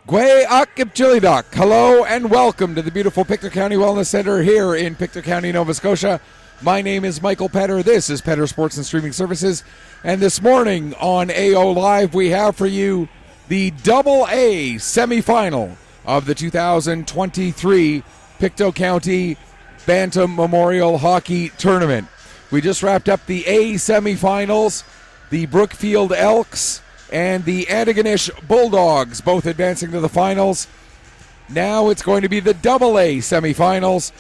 Gwe Akipchilidak. Hello and welcome to the beautiful Pictou County Wellness Center here in Pictou County, Nova Scotia. My name is Michael Petter. This is Petter Sports and Streaming Services. And this morning on AO Live, we have for you the AA semifinal of the 2023 Pictou County Bantam Memorial Hockey Tournament. We just wrapped up the A semifinals. The Brookfield Elks and the Antigonish Bulldogs both advancing to the finals. Now it's going to be the AA semifinals.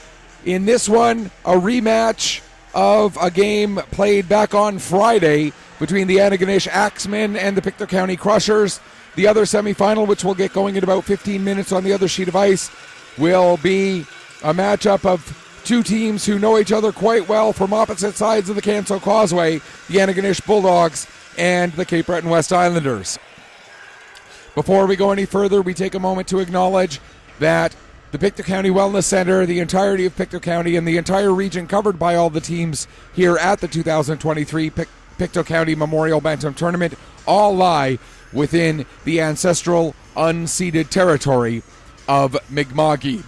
In this one, a rematch of a game played back on Friday between the Antigonish Axemen and the Pictou County Crushers. The other semifinal, which will get going in about 15 minutes on the other sheet of ice, will be a matchup of two teams who know each other quite well from opposite sides of the Canso Causeway, the Antigonish Bulldogs and the Cape Breton West Islanders. Before we go any further, we take a moment to acknowledge that the Pictou County Wellness Center, the entirety of Pictou County, and the entire region covered by all the teams here at the 2023 Pictou County Memorial Bantam Tournament all lie within the ancestral unceded territory of Mi'kma'ki.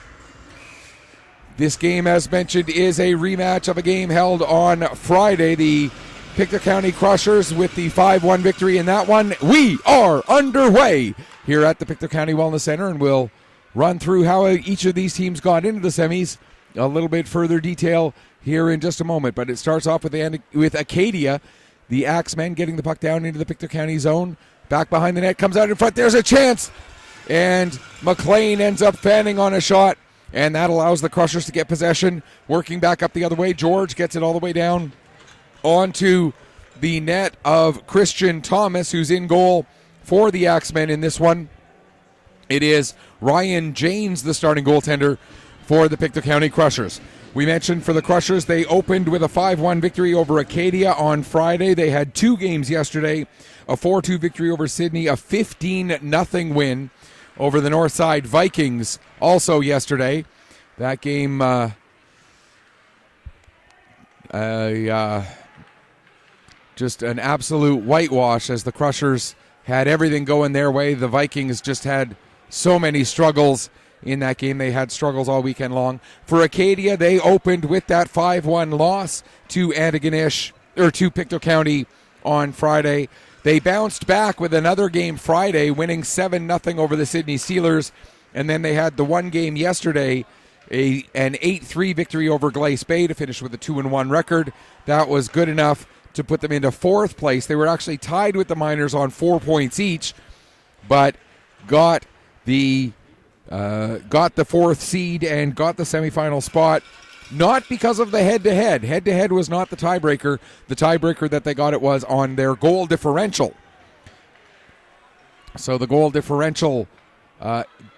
This game, as mentioned, is a rematch of a game held on Friday. The Pictou County Crushers with the 5-1 victory in that one. We are underway here at the Pictou County Wellness Center, and we'll run through how each of these teams got into the semis. A little bit further detail here in just a moment, but it starts off with Acadia, the Axemen getting the puck down into the Pictou County zone. Back behind the net, comes out in front. There's a chance, and McLean ends up fanning on a shot, and that allows the Crushers to get possession. Working back up the other way, George gets it all the way down onto the net of Christian Thomas, who's in goal for the Axemen in this one. It is Ryan Janes, the starting goaltender for the Pictou County Crushers. We mentioned for the Crushers, they opened with a 5-1 victory over Acadia on Friday. They had two games yesterday, a 4-2 victory over Sydney, a 15-0 win over the Northside Vikings also yesterday. That game just an absolute whitewash as the Crushers had everything going their way. The Vikings just had so many struggles in that game. They had struggles all weekend long. For Acadia, they opened with that 5-1 loss to Antigonish, or to Pictou County on Friday. They bounced back with another game Friday, winning 7-0 over the Sydney Steelers. And then they had the one game yesterday, an 8-3 victory over Glace Bay to finish with a 2-1 record. That was good enough to put them into fourth place. They were actually tied with the Miners on 4 points each, but got the fourth seed and got the semifinal spot, not because of the head-to-head. Head-to-head was not the tiebreaker. The tiebreaker that they got it was on their goal differential. So the goal differential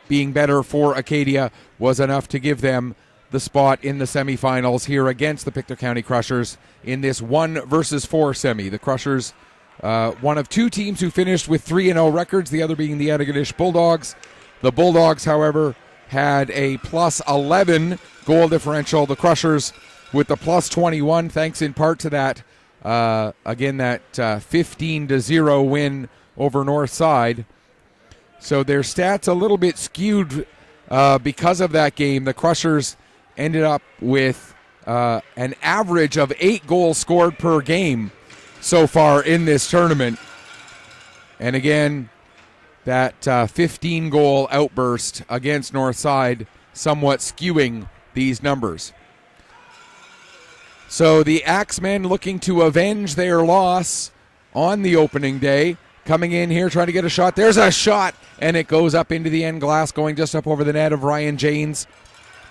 being better for Acadia was enough to give them the spot in the semifinals here against the Pictou County Crushers in this 1-4 semi. The Crushers, one of two teams who finished with 3-0 records, the other being the Antigonish Bulldogs. The Bulldogs, however, had a plus 11 goal differential. The Crushers with the plus 21, thanks in part to that, that 15-0 win over Northside. So their stats a little bit skewed because of that game. The Crushers ended up with an average of 8 goals scored per game so far in this tournament. And again, that 15-goal outburst against Northside somewhat skewing these numbers. So the Axemen looking to avenge their loss on the opening day. Coming in here, trying to get a shot. There's a shot, and it goes up into the end glass, going just up over the net of Ryan Janes.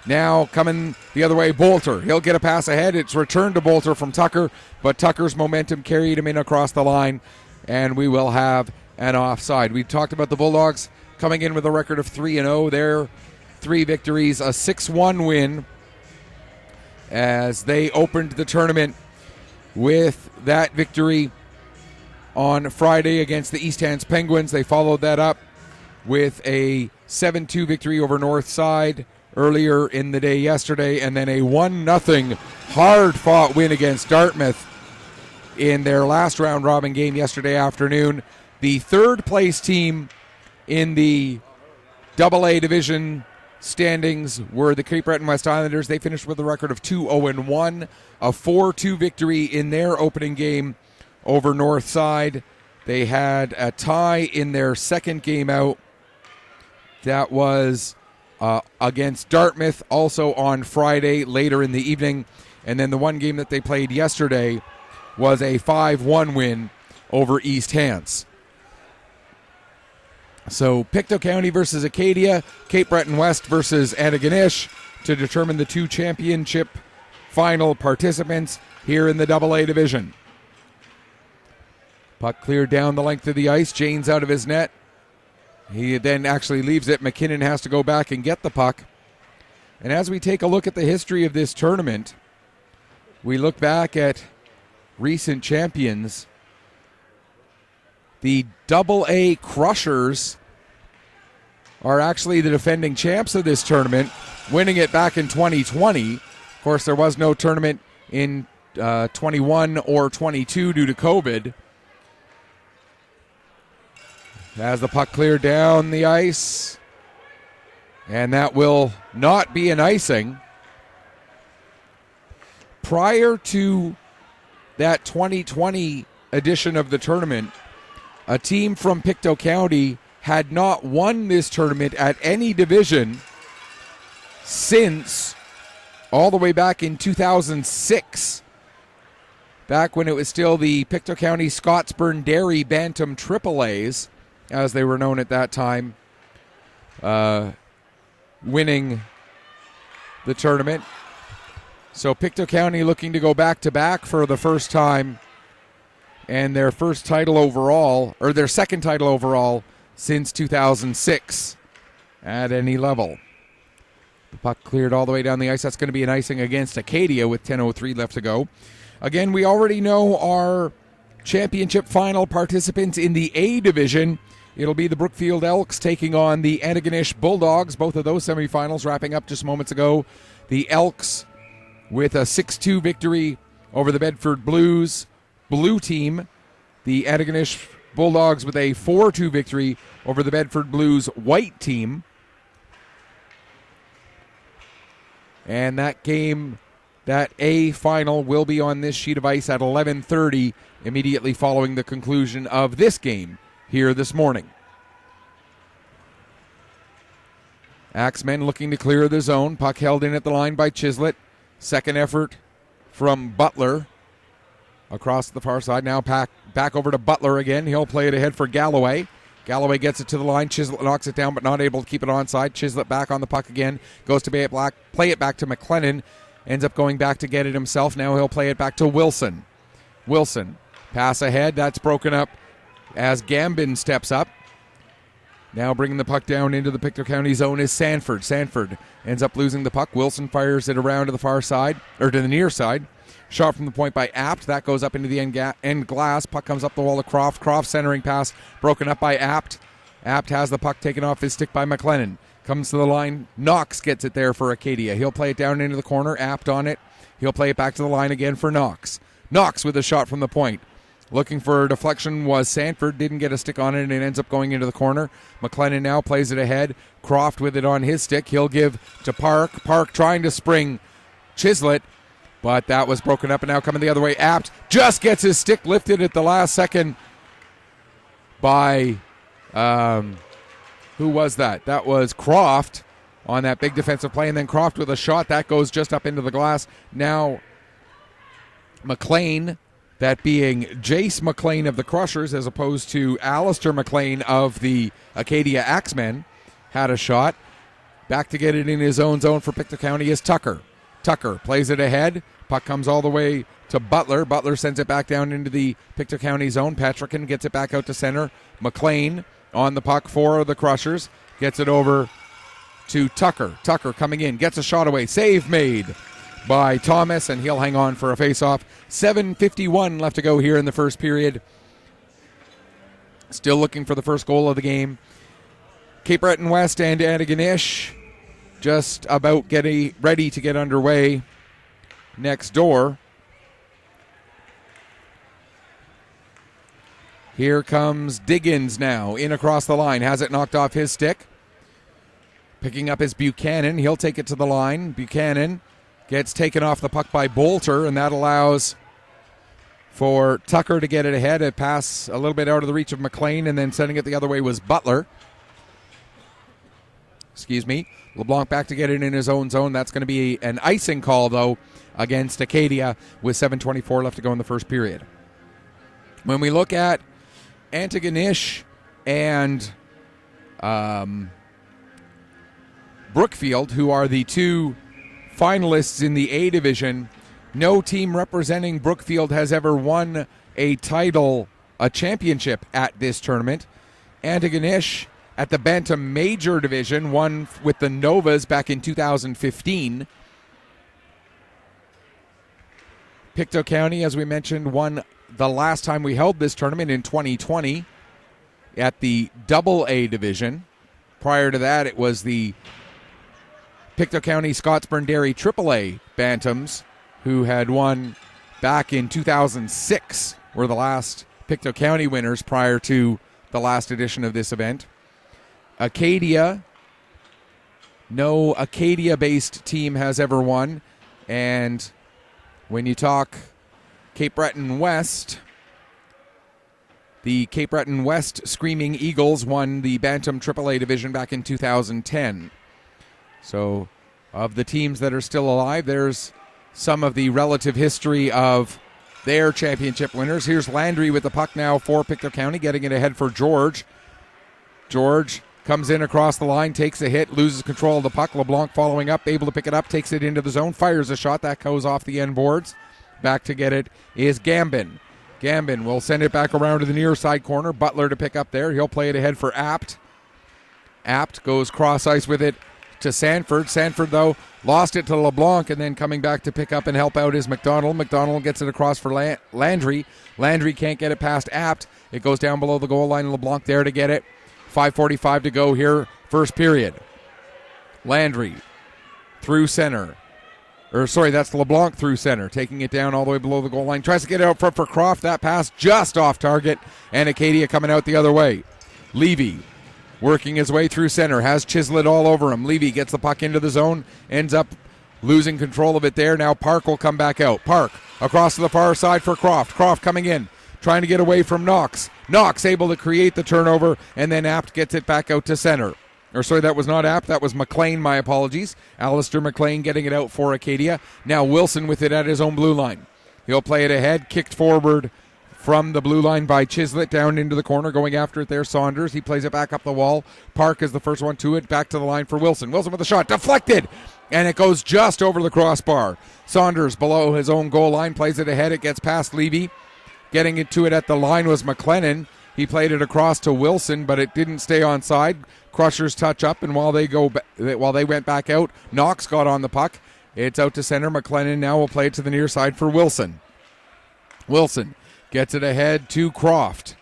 Now coming the other way, Bolter. He'll get a pass ahead. It's returned to Bolter from Tucker, but Tucker's momentum carried him in across the line, and we will have an offside. We talked about the Bulldogs coming in with a record of 3-0. Their 3 victories, a 6-1 win as they opened the tournament with that victory on Friday against the East Hants Penguins. They followed that up with a 7-2 victory over Northside earlier in the day yesterday, and then a 1-0 hard-fought win against Dartmouth in their last round-robin game yesterday afternoon. The third-place team in the AA division standings were the Cape Breton West Islanders. They finished with a record of 2-0-1, a 4-2 victory in their opening game over Northside. They had a tie in their second game out. That was against Dartmouth, also on Friday later in the evening. And then the one game that they played yesterday was a 5-1 win over East Hants. So Pictou County versus Acadia, Cape Breton West versus Antigonish to determine the two championship final participants here in the AA division. Puck cleared down the length of the ice. Jane's out of his net. He then actually leaves it. McKinnon has to go back and get the puck. And as we take a look at the history of this tournament, we look back at recent champions. The AA Crushers are actually the defending champs of this tournament, winning it back in 2020. Of course, there was no tournament in 21 or 22 due to COVID. As the puck cleared down the ice, and that will not be an icing. Prior to that 2020 edition of the tournament, a team from Pictou County had not won this tournament at any division since all the way back in 2006, back when it was still the Pictou County Scottsburn Dairy Bantam AAAs, as they were known at that time, winning the tournament. So Pictou County looking to go back-to-back for the first time, and their first title overall, or their second title overall, since 2006 at any level. The puck cleared all the way down the ice. That's going to be an icing against Acadia with 10:03 left to go. Again, we already know our championship final participants in the A division. It'll be the Brookfield Elks taking on the Antigonish Bulldogs. Both of those semifinals wrapping up just moments ago. The Elks with a 6-2 victory over the Bedford Blues blue team. The Antigonish Bulldogs with a 4-2 victory over the Bedford Blues white team. And that game, that A final, will be on this sheet of ice at 11:30, immediately following the conclusion of this game here this morning. Axemen looking to clear the zone. Puck held in at the line by Chislett. Second effort from Butler across the far side. Now back over to Butler again. He'll play it ahead for Galloway. Galloway gets it to the line. Chislett knocks it down, but not able to keep it onside. Chislett back on the puck again. Goes to play it back to McLennan. Ends up going back to get it himself. Now he'll play it back to Wilson. Wilson, pass ahead. That's broken up as Gambin steps up. Now bringing the puck down into the Pictou County zone is Sanford. Sanford ends up losing the puck. Wilson fires it around to the far side, or to the near side. Shot from the point by Apt. That goes up into the end glass. Puck comes up the wall of Croft. Croft centering pass broken up by Apt. Apt has the puck taken off his stick by McLennan. Comes to the line. Knox gets it there for Acadia. He'll play it down into the corner. Apt on it. He'll play it back to the line again for Knox. Knox with a shot from the point. Looking for a deflection was Sanford. Didn't get a stick on it, and it ends up going into the corner. McLennan now plays it ahead. Croft with it on his stick. He'll give to Park. Park trying to spring Chislett, but that was broken up, and now coming the other way. Apt just gets his stick lifted at the last second by, who was that? That was Croft on that big defensive play, and then Croft with a shot. That goes just up into the glass. Now McLean, that being Jace McLean of the Crushers as opposed to Alistair McLean of the Acadia Axemen, had a shot. Back to get it in his own zone for Pictou County is Tucker. Tucker plays it ahead. Puck comes all the way to Butler. Butler sends it back down into the Pictou County zone. Patrickin gets it back out to center. McLean on the puck for the Crushers. Gets it over to Tucker. Tucker coming in. Gets a shot away. Save made by Thomas, and he'll hang on for a face-off. 7:51 left to go here in the first period. Still looking for the first goal of the game. Cape Breton West and Antigonish just about getting ready to get underway next door. Here comes Diggins now, in across the line. Has it knocked off his stick. Picking up is Buchanan. He'll take it to the line. Buchanan gets taken off the puck by Bolter, and that allows for Tucker to get it ahead. A pass a little bit out of the reach of McLean, and then sending it the other way was Butler. LeBlanc back to get it in his own zone. That's going to be an icing call, though, against Acadia with 7:24 left to go in the first period. When we look at Antigonish and Brookfield, who are the two finalists in the A division, no team representing Brookfield has ever won a title, a championship at this tournament. Antigonish at the Bantam Major Division won with the Novas back in 2015. Pictou County, as we mentioned, won the last time we held this tournament in 2020 at the Double A Division. Prior to that, it was the Pictou County Scottsburn Dairy AAA Bantams, who had won back in 2006, were the last Pictou County winners prior to the last edition of this event. Acadia, no Acadia-based team has ever won. And when you talk Cape Breton West, the Cape Breton West Screaming Eagles won the Bantam AAA division back in 2010. So of the teams that are still alive, there's some of the relative history of their championship winners. Here's Landry with the puck now for Pictou County, getting it ahead for George. George comes in across the line, takes a hit, loses control of the puck. LeBlanc following up, able to pick it up, takes it into the zone, fires a shot. That goes off the end boards. Back to get it is Gambin. Gambin will send it back around to the near side corner. Butler to pick up there. He'll play it ahead for Apt. Apt goes cross ice with it to Sanford. Sanford, though, lost it to LeBlanc, and then coming back to pick up and help out is McDonald. McDonald gets it across for Landry. Landry can't get it past Apt. It goes down below the goal line. LeBlanc there to get it. 5:45 to go here, first period. Landry through center. That's LeBlanc through center, taking it down all the way below the goal line. Tries to get it out front for Croft. That pass just off target, and Acadia coming out the other way. Levy working his way through center, has Chislett all over him. Levy gets the puck into the zone, ends up losing control of it there. Now Park will come back out. Park across to the far side for Croft. Croft coming in, trying to get away from Knox. Knox able to create the turnover, and then Apt gets it back out to center. That was not Apt, that was McLean, my apologies. Alistair McLean getting it out for Acadia. Now Wilson with it at his own blue line. He'll play it ahead, kicked forward from the blue line by Chislett down into the corner, going after it there, Saunders. He plays it back up the wall. Park is the first one to it, back to the line for Wilson. Wilson with a shot, deflected, and it goes just over the crossbar. Saunders below his own goal line, plays it ahead, it gets past Levy. Getting it to it at the line was McLennan. He played it across to Wilson, but it didn't stay onside. Crushers touch up, and while they went back out, Knox got on the puck. It's out to center. McLennan now will play it to the near side for Wilson. Wilson gets it ahead to Croft.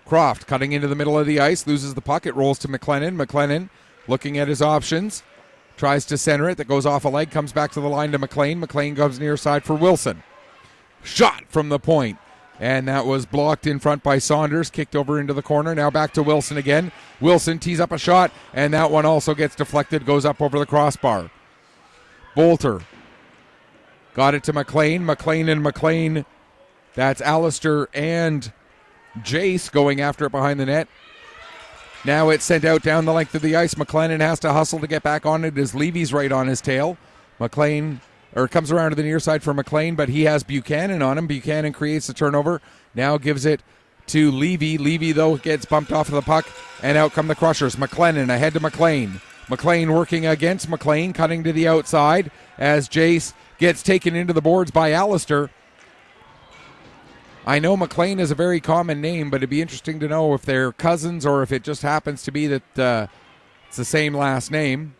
Croft cutting into the middle of the ice, loses the puck. It rolls to McLennan. McLennan looking at his options, tries to center it. That goes off a leg, comes back to the line to McLean. McLean goes near side for Wilson. Shot from the point. And that was blocked in front by Saunders, kicked over into the corner. Now back to Wilson again. Wilson tees up a shot, and that one also gets deflected, goes up over the crossbar. Bolter got it to McLean. McLean. That's Alistair and Jace going after it behind the net. Now it's sent out down the length of the ice. McLennan has to hustle to get back on it as Levy's right on his tail. Comes around to the near side for McLean, but he has Buchanan on him. Buchanan creates the turnover. Now gives it to Levy. Levy, though, gets bumped off of the puck, and out come the Crushers. McLennan ahead to McLean. McLean working against McLean, cutting to the outside as Jace gets taken into the boards by Alistair. I know McLean is a very common name, but it'd be interesting to know if they're cousins or if it just happens to be that it's the same last name.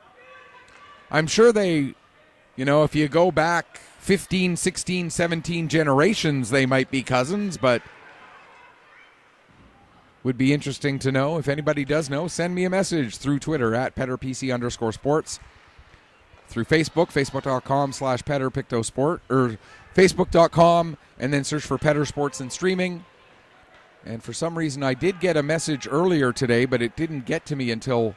I'm sure they... if you go back 15, 16, 17 generations, they might be cousins, but would be interesting to know. If anybody does know, send me a message through Twitter at PetterPC_sports, through Facebook, facebook.com/PetterPictosport, or facebook.com, and then search for Petter Sports and Streaming. And for some reason, I did get a message earlier today, but it didn't get to me until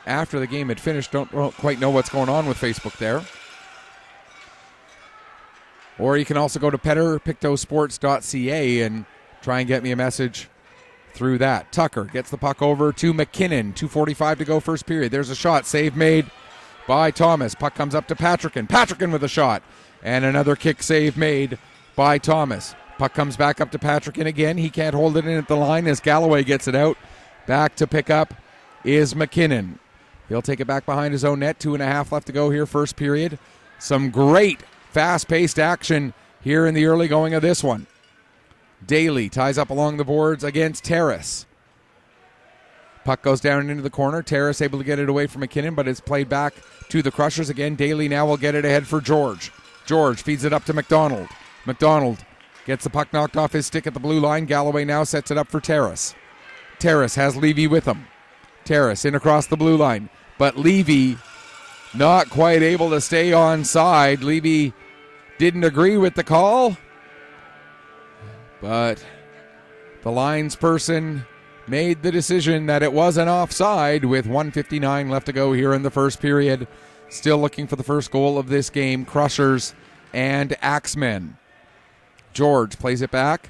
after the game had finished. Don't quite know what's going on with Facebook there. Or you can also go to pictousports.ca and try and get me a message through that. Tucker gets the puck over to McKinnon. 2:45 to go first period. There's a shot. Save made by Thomas. Puck comes up to Patrickin. Patrickin with a shot. And another kick save made by Thomas. Puck comes back up to Patrickin again. He can't hold it in at the line as Galloway gets it out. Back to pick up is McKinnon. He'll take it back behind his own net. 2.5 left to go here first period. Some great fast-paced action here in the early going of this one. Daly ties up along the boards against Terrace. Puck goes down into the corner. Terrace able to get it away from McKinnon, but it's played back to the Crushers again. Daly now will get it ahead for George. George feeds it up to McDonald. McDonald gets the puck knocked off his stick at the blue line. Galloway now sets it up for Terrace. Terrace has Levy with him. Terrace in across the blue line, but Levy not quite able to stay on side. Levy didn't agree with the call, but the lines person made the decision that it was an offside with 1:59 left to go here in the first period. Still looking for the first goal of this game. Crushers and Axemen. George plays it back.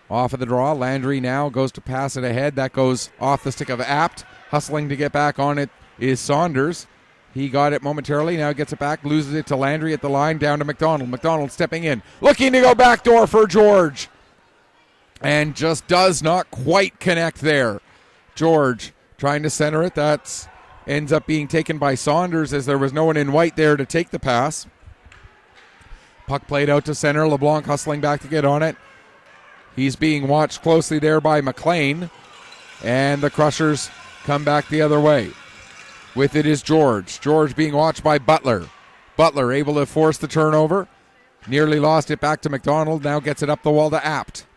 Off of the draw. Landry now goes to pass it ahead. That goes off the stick of Apt. Hustling to get back on it is Saunders. He got it momentarily. Now gets it back. Loses it to Landry at the line. Down to McDonald. McDonald stepping in. Looking to go backdoor for George. And just does not quite connect there. George trying to center it. That ends up being taken by Saunders as there was no one in white there to take the pass. Puck played out to center. LeBlanc hustling back to get on it. He's being watched closely there by McLean. And the Crushers come back the other way. With it is George. George being watched by Butler. Butler able to force the turnover. Nearly lost it back to McDonald. Now gets it up the wall to Apt.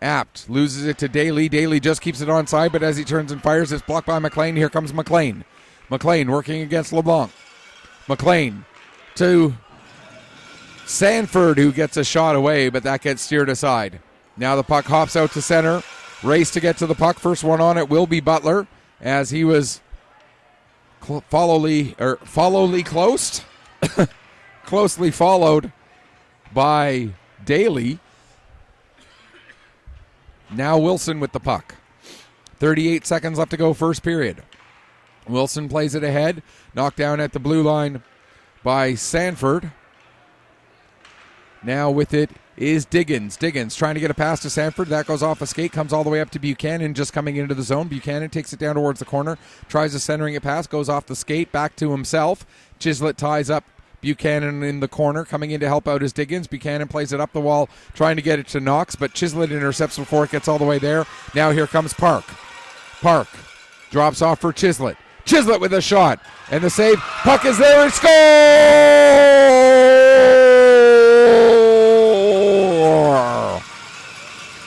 Apt loses it to Daly. Daly just keeps it onside, but as he turns and fires, it's blocked by McLean. Here comes McLean. McLean working against LeBlanc. McLean to Sanford, who gets a shot away, but that gets steered aside. Now the puck hops out to center. Race to get to the puck. First one on it will be Butler, as he was closely followed by Daly. Now Wilson with the puck. 38 seconds left to go first period. Wilson plays it ahead. Knocked down at the blue line by Sanford. Now with it is Diggins. Diggins trying to get a pass to Sanford. That goes off a skate. Comes all the way up to Buchanan just coming into the zone. Buchanan takes it down towards the corner. Tries a centering it pass. Goes off the skate. Back to himself. Chislett ties up Buchanan in the corner. Coming in to help out is Diggins. Buchanan plays it up the wall. Trying to get it to Knox. But Chislett intercepts before it gets all the way there. Now here comes Park. Park drops off for Chislett. Chislett with a shot. And the save. Puck is there and score!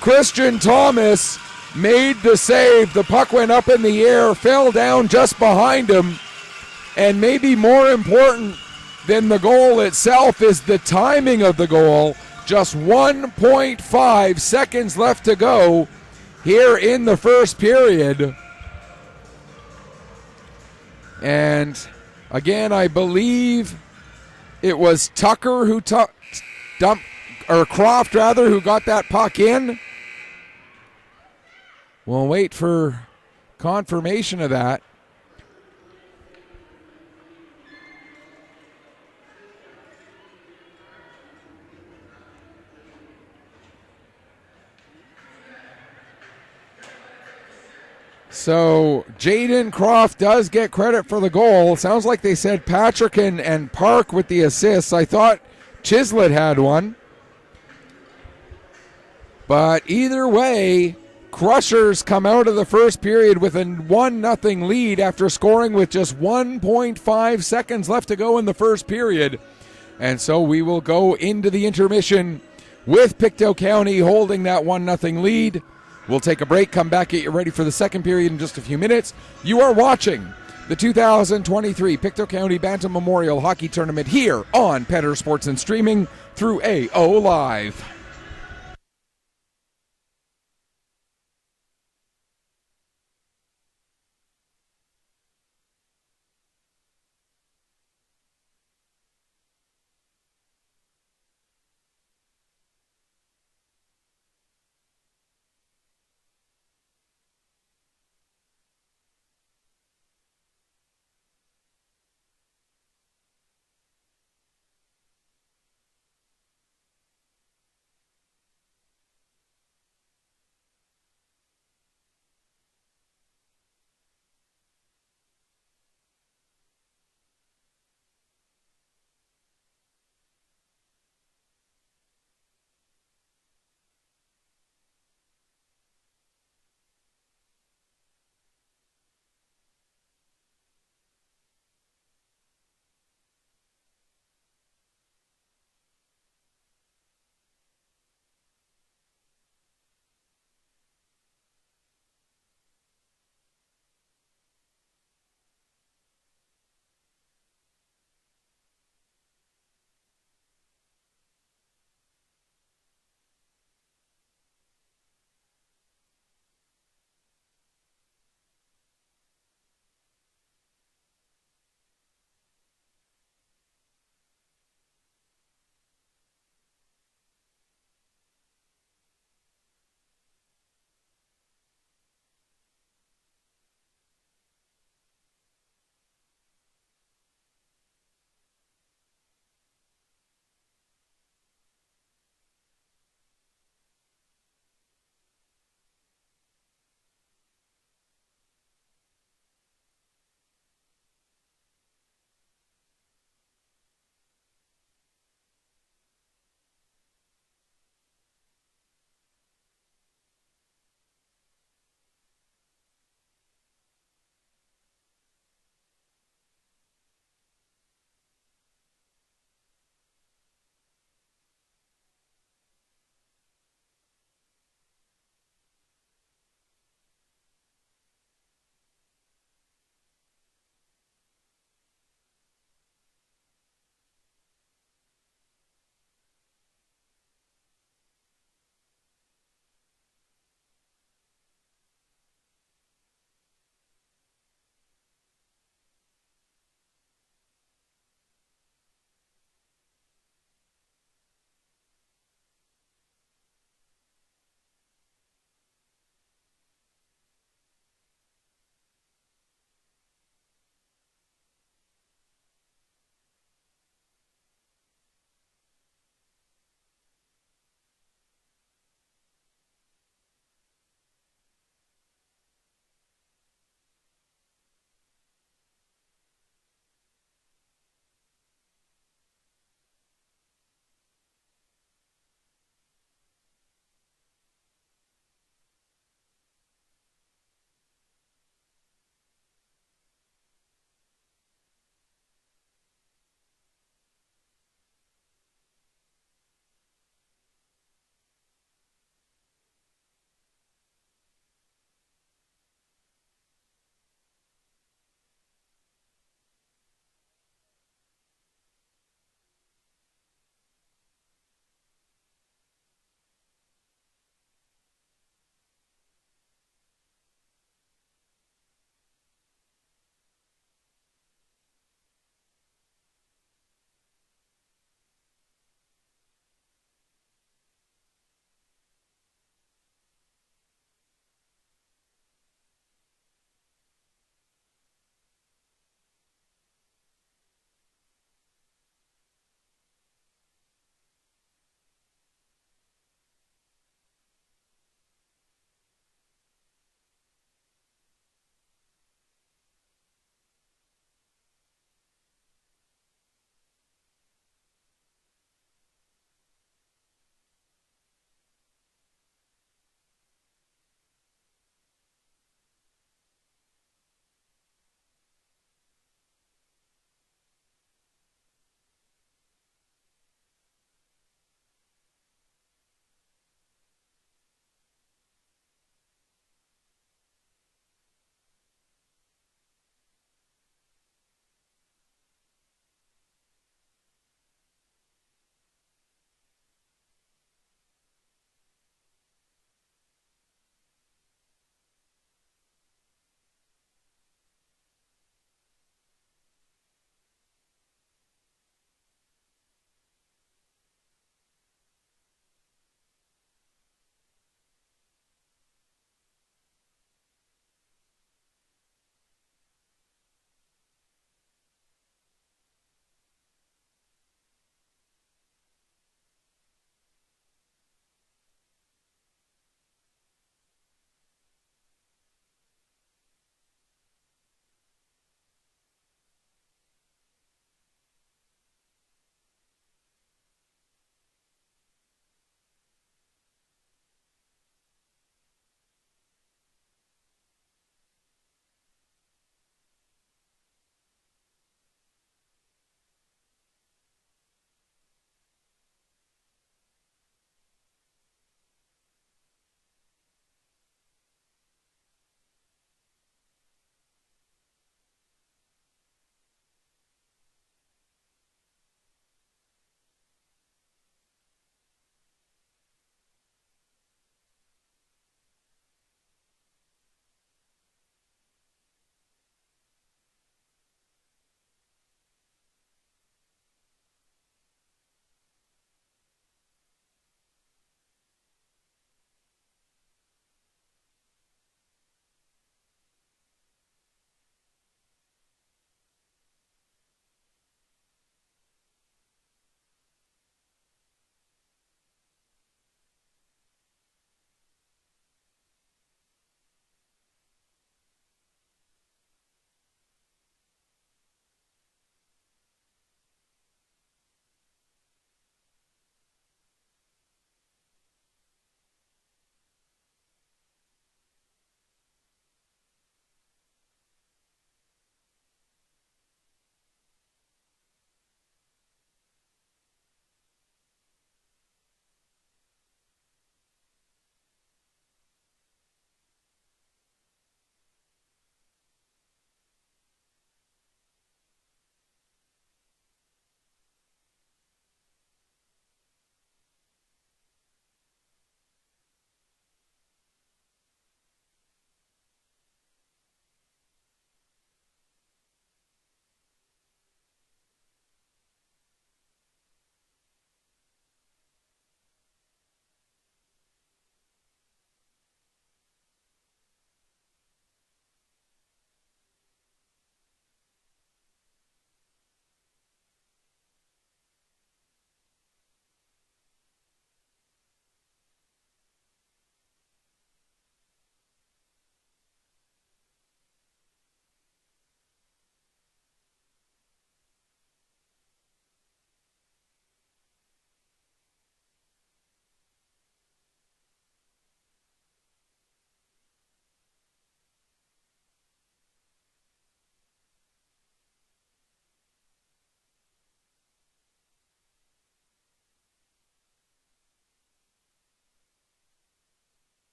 Christian Thomas made the save. The puck went up in the air, fell down just behind him. And maybe more important than the goal itself is the timing of the goal. Just 1.5 seconds left to go here in the first period. And again, I believe it was Tucker who Croft rather, who got that puck in. We'll wait for confirmation of that. So Jaden Croft does get credit for the goal. Sounds like they said Patrick and Park with the assists. I thought Chislett had one. But either way, Crushers come out of the first period with a 1-0 lead after scoring with just 1.5 seconds left to go in the first period. And so we will go into the intermission with Pictou County holding that 1-0 lead. We'll take a break, come back, get you ready for the second period in just a few minutes. You are watching the 2023 Pictou County Bantam Memorial Hockey Tournament here on Petter Sports and Streaming through AO Live.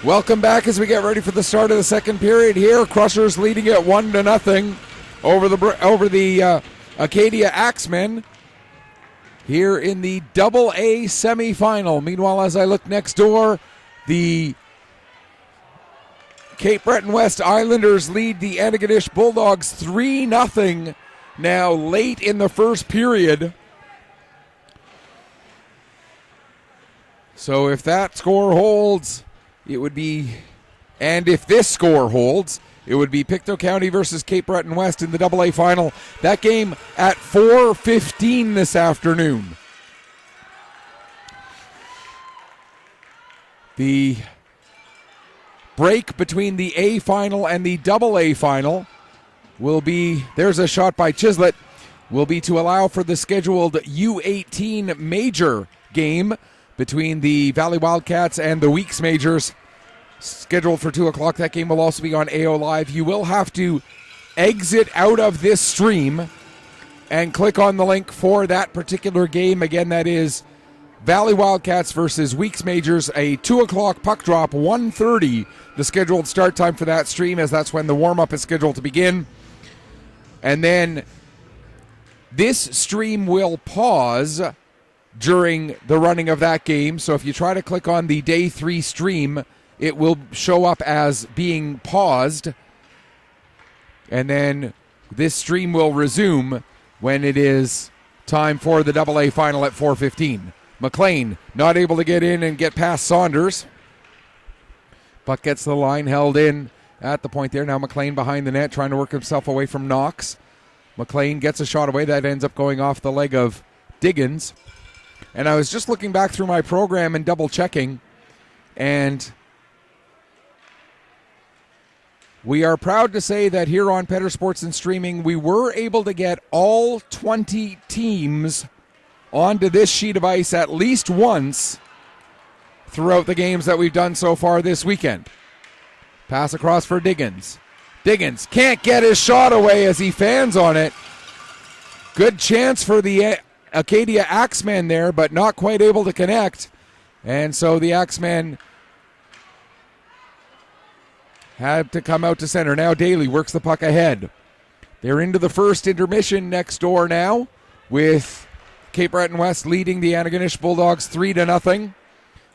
Welcome back as we get ready for the start of the second period here. Crushers leading it 1-0 over the Acadia Axemen here in the AA semifinal. Meanwhile, as I look next door, the Cape Breton West Islanders lead the Antigonish Bulldogs 3-0 now late in the first period. So if that score holds, it would be, and if this score holds, it would be Pictou County versus Cape Breton West in the AA final. That game at 4:15 this afternoon. The break between the A final and the AA final will be, there's a shot by Chislett, will be to allow for the scheduled U18 major game between the Valley Wildcats and the Weeks Majors, scheduled for 2 o'clock. That game will also be on AO Live. You will have to exit out of this stream and click on the link for that particular game. Again, that is Valley Wildcats versus Weeks Majors, a 2 o'clock puck drop, 1:30, the scheduled start time for that stream, as that's when the warm-up is scheduled to begin. And then this stream will pause during the running of that game. So if you try to click on the Day 3 stream, it will show up as being paused. And then this stream will resume when it is time for the AA final at 4:15. McLean not able to get in and get past Saunders. Puck gets the line, held in at the point there. Now McLean behind the net, trying to work himself away from Knox. McLean gets a shot away. That ends up going off the leg of Diggins. And I was just looking back through my program and double checking, and we are proud to say that here on Petter Sports and Streaming, we were able to get all 20 teams onto this sheet of ice at least once throughout the games that we've done so far this weekend. Pass across for Diggins. Diggins can't get his shot away as he fans on it. Good chance for the Acadia Axemen there, but not quite able to connect. And so the Axemen had to come out to center. Now Daly works the puck ahead. They're into the first intermission next door now, with Cape Breton West leading the Antigonish Bulldogs 3-0.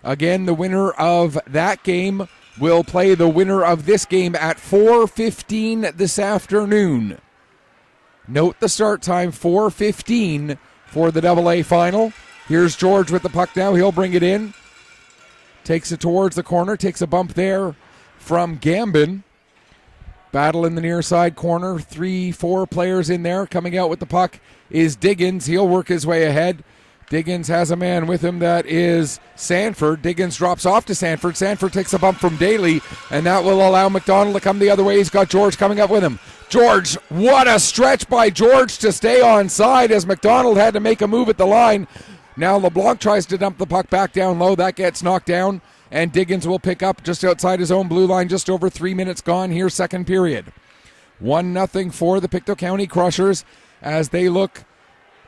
Again, the winner of that game will play the winner of this game at 4:15 this afternoon. Note the start time, 4:15 for the AA final. Here's George with the puck now. He'll bring it in. Takes it towards the corner. Takes a bump there from Gambin. Battle in the near side corner. 3-4 players in there. Coming out with the puck is Diggins. He'll work his way ahead. Diggins has a man with him. That is Sanford. Diggins drops off to Sanford. Sanford takes a bump from Daly, and that will allow McDonald to come the other way. He's got George coming up with him. George, what a stretch by George to stay on side as McDonald had to make a move at the line. Now LeBlanc tries to dump the puck back down low. That gets knocked down, and Diggins will pick up just outside his own blue line. Just over 3 minutes gone here, second period. 1-0 for the Pictou County Crushers as they look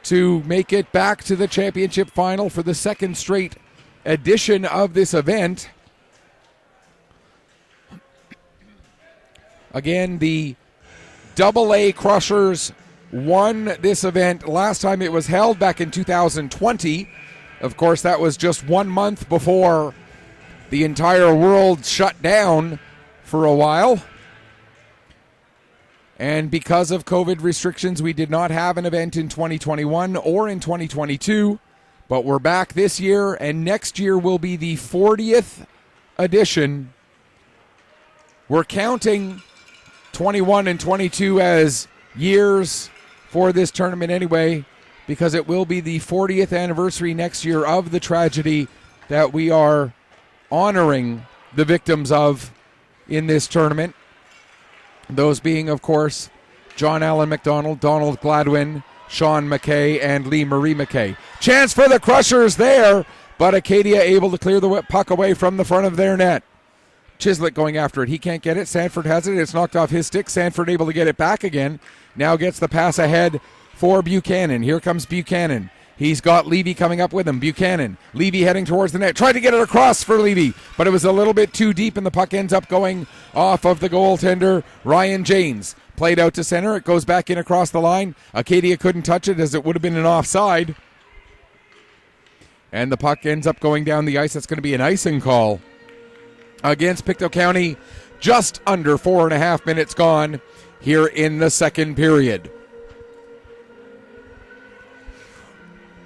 to make it back to the championship final for the second straight edition of this event. Again, the AA Crushers won this event last time it was held back in 2020. Of course, that was just 1 month before the entire world shut down for a while. And because of COVID restrictions, we did not have an event in 2021 or in 2022. But we're back this year, and next year will be the 40th edition. We're counting 21 and 22 as years for this tournament anyway, because it will be the 40th anniversary next year of the tragedy that we are honoring the victims of in this tournament. Those being, of course, John Allen McDonald, Donald Gladwin, Sean McKay, and Lee Marie McKay. Chance for the Crushers there, but Acadia able to clear the puck away from the front of their net. Chislett going after it. He can't get it. Sanford has it. It's knocked off his stick. Sanford able to get it back again. Now gets the pass ahead for Buchanan. Here comes Buchanan. He's got Levy coming up with him. Buchanan. Levy heading towards the net. Tried to get it across for Levy, but it was a little bit too deep, and the puck ends up going off of the goaltender, Ryan Janes. Played out to center. It goes back in across the line. Acadia couldn't touch it as it would have been an offside. And the puck ends up going down the ice. That's going to be an icing call against Pictou County. Just under 4.5 minutes gone here in the second period.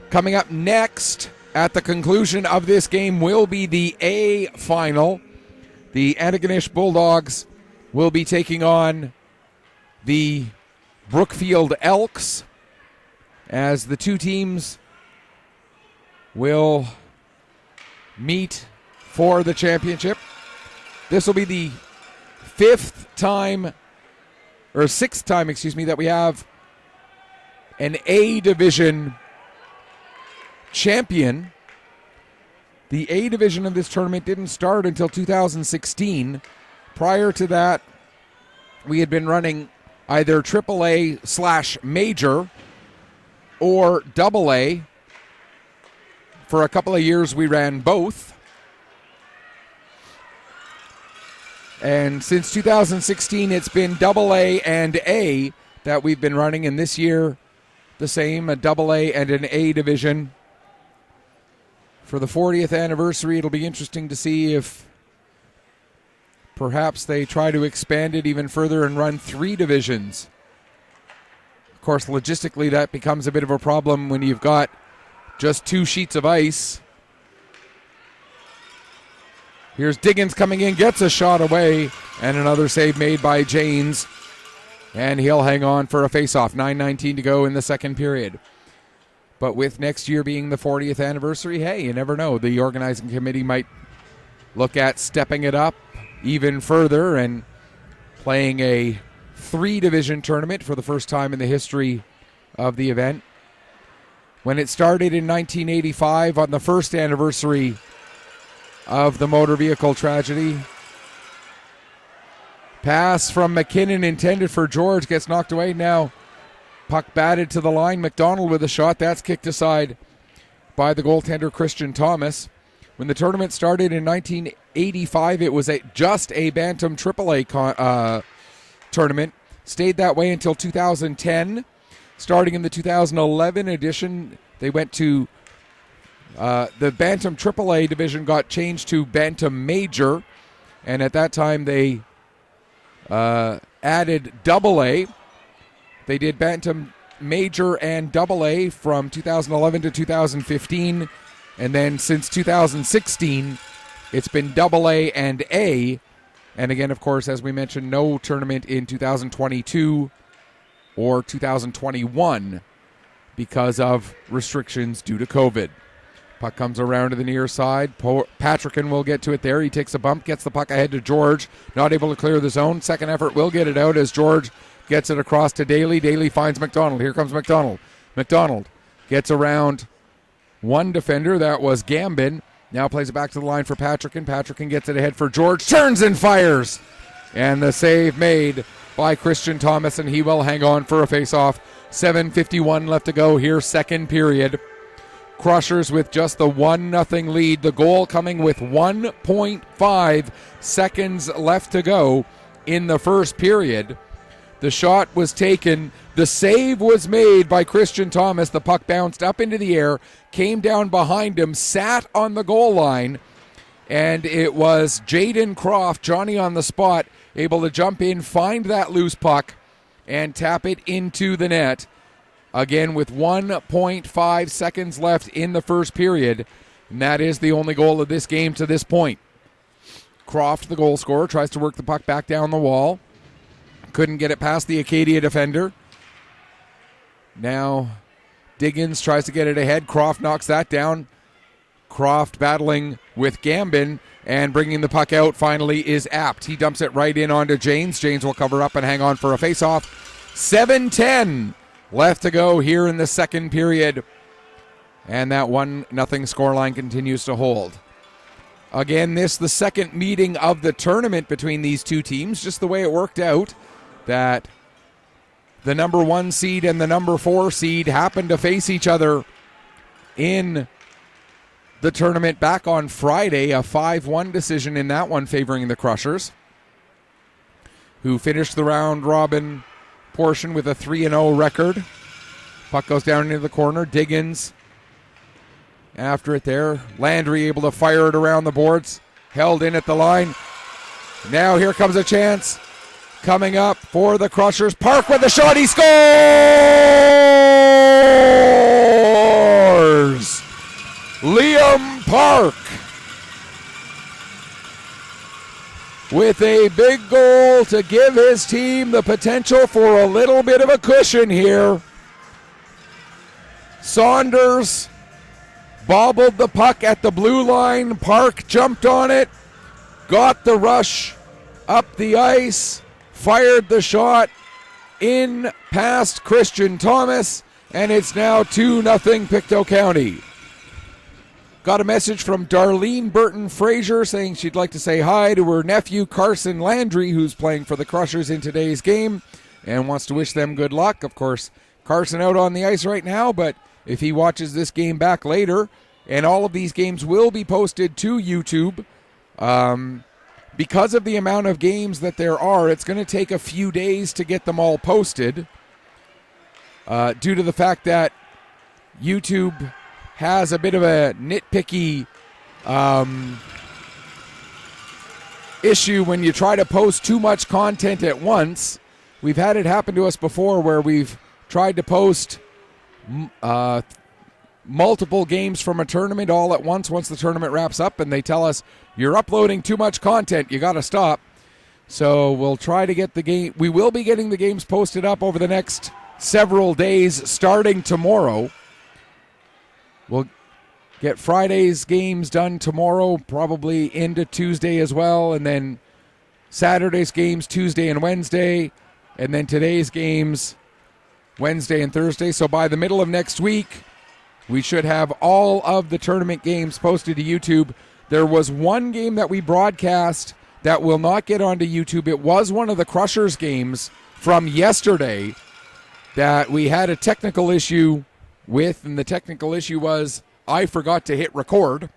Coming up next at the conclusion of this game will be the A final. The Antigonish Bulldogs will be taking on the Brookfield Elks as the two teams will meet for the championship. This will be the sixth time, that we have an A division champion. The A division of this tournament didn't start until 2016. Prior to that, we had been running either AAA/major or AA. For a couple of years, we ran both. And since 2016, it's been AA and A that we've been running. And this year, the same, a AA and an A division. For the 40th anniversary, it'll be interesting to see if perhaps they try to expand it even further and run 3 divisions. Of course, logistically, that becomes a bit of a problem when you've got just 2 sheets of ice. Here's Diggins coming in, gets a shot away, and another save made by Janes. And he'll hang on for a face-off. 9:19 to go in the second period. But with next year being the 40th anniversary, hey, you never know. The organizing committee might look at stepping it up even further and playing a 3-division tournament for the first time in the history of the event. When it started in 1985 on the first anniversary of the motor vehicle tragedy, pass from McKinnon intended for George gets knocked away. Now puck batted to the line. McDonald with a shot. That's kicked aside by the goaltender Christian Thomas. When the tournament started in 1985, it was just a Bantam AAA tournament. Stayed that way until 2010. Starting in the 2011 edition, they went to the Bantam AAA division got changed to Bantam Major, and at that time they added AA. They did Bantam Major and AA from 2011 to 2015, and then since 2016, it's been AA and A. And again, of course, as we mentioned, no tournament in 2022 or 2021 because of restrictions due to COVID. Puck comes around to the near side. Patrickin will get to it there. He takes a bump, gets the puck ahead to George. Not able to clear the zone. Second effort will get it out as George gets it across to Daly. Daly finds McDonald. Here comes McDonald. McDonald gets around one defender. That was Gambin. Now plays it back to the line for Patrickin. Patrickin gets it ahead for George. Turns and fires. And the save made by Christian Thomas, and he will hang on for a face-off. 7:51 left to go here, second period. Crushers with just the 1-0 lead. The goal coming with 1.5 seconds left to go in the first period. The shot was taken. The save was made by Christian Thomas. The puck bounced up into the air, came down behind him, sat on the goal line, and it was Jaden Croft, Johnny on the spot, able to jump in, find that loose puck, and tap it into the net. Again, with 1.5 seconds left in the first period, and that is the only goal of this game to this point. Croft, the goal scorer, tries to work the puck back down the wall. Couldn't get it past the Acadia defender. Now Diggins tries to get it ahead. Croft knocks that down. Croft battling with Gambin and bringing the puck out finally is Apt. He dumps it right in onto Janes. Janes will cover up and hang on for a face-off. 7:10 left to go here in the second period. And that 1-0 scoreline continues to hold. Again, this the second meeting of the tournament between these two teams. Just the way it worked out that the number 1 seed and the number 4 seed happened to face each other in the tournament back on Friday, a 5-1 decision in that one favoring the Crushers, who finished the round robin portion with a 3-0 record. Puck goes down into the corner. Diggins after it there. Landry able to fire it around the boards. Held in at the line. Now here comes a chance coming up for the Crushers. Park with the shot. He scores! Liam Park with a big goal to give his team the potential for a little bit of a cushion here. Saunders bobbled the puck at the blue line. Park jumped on it, got the rush up the ice, fired the shot in past Christian Thomas, and it's now 2-0 Pictou County. Got a message from Darlene Burton Fraser saying she'd like to say hi to her nephew Carson Landry, who's playing for the Crushers in today's game, and wants to wish them good luck. Of course, Carson out on the ice right now, but if he watches this game back later, and all of these games will be posted to YouTube, because of the amount of games that there are, it's going to take a few days to get them all posted, due to the fact that YouTube has a bit of a nitpicky issue when you try to post too much content at once. We've had it happen to us before where we've tried to post multiple games from a tournament all at once the tournament wraps up, and they tell us, you're uploading too much content, you got to stop. So we'll try to get the game. We will be getting the games posted up over the next several days starting tomorrow. We'll get Friday's games done tomorrow, probably into Tuesday as well, and then Saturday's games Tuesday and Wednesday, and then today's games Wednesday and Thursday. So by the middle of next week, we should have all of the tournament games posted to YouTube. There was one game that we broadcast that will not get onto YouTube. It was one of the Crushers games from yesterday that we had a technical issue with, and the technical issue was I forgot to hit record.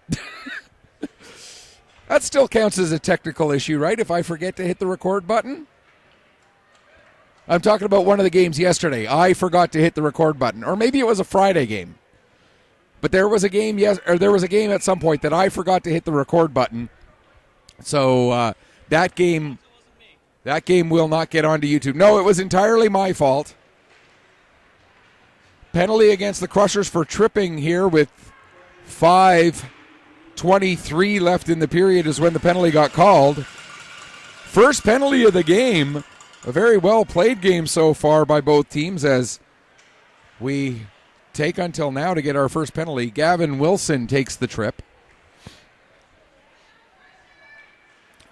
That still counts as a technical issue, right? If I forget to hit the record button. I'm talking about one of the games yesterday. I forgot to hit the record button, or maybe it was a Friday game. But there was a game there was a game at some point that I forgot to hit the record button. So that game will not get onto YouTube. No, it was entirely my fault. Penalty against the Crushers for tripping here with 5:23 left in the period is when the penalty got called. First penalty of the game. A very well played game so far by both teams as we take until now to get our first penalty. Gavin Wilson takes the trip.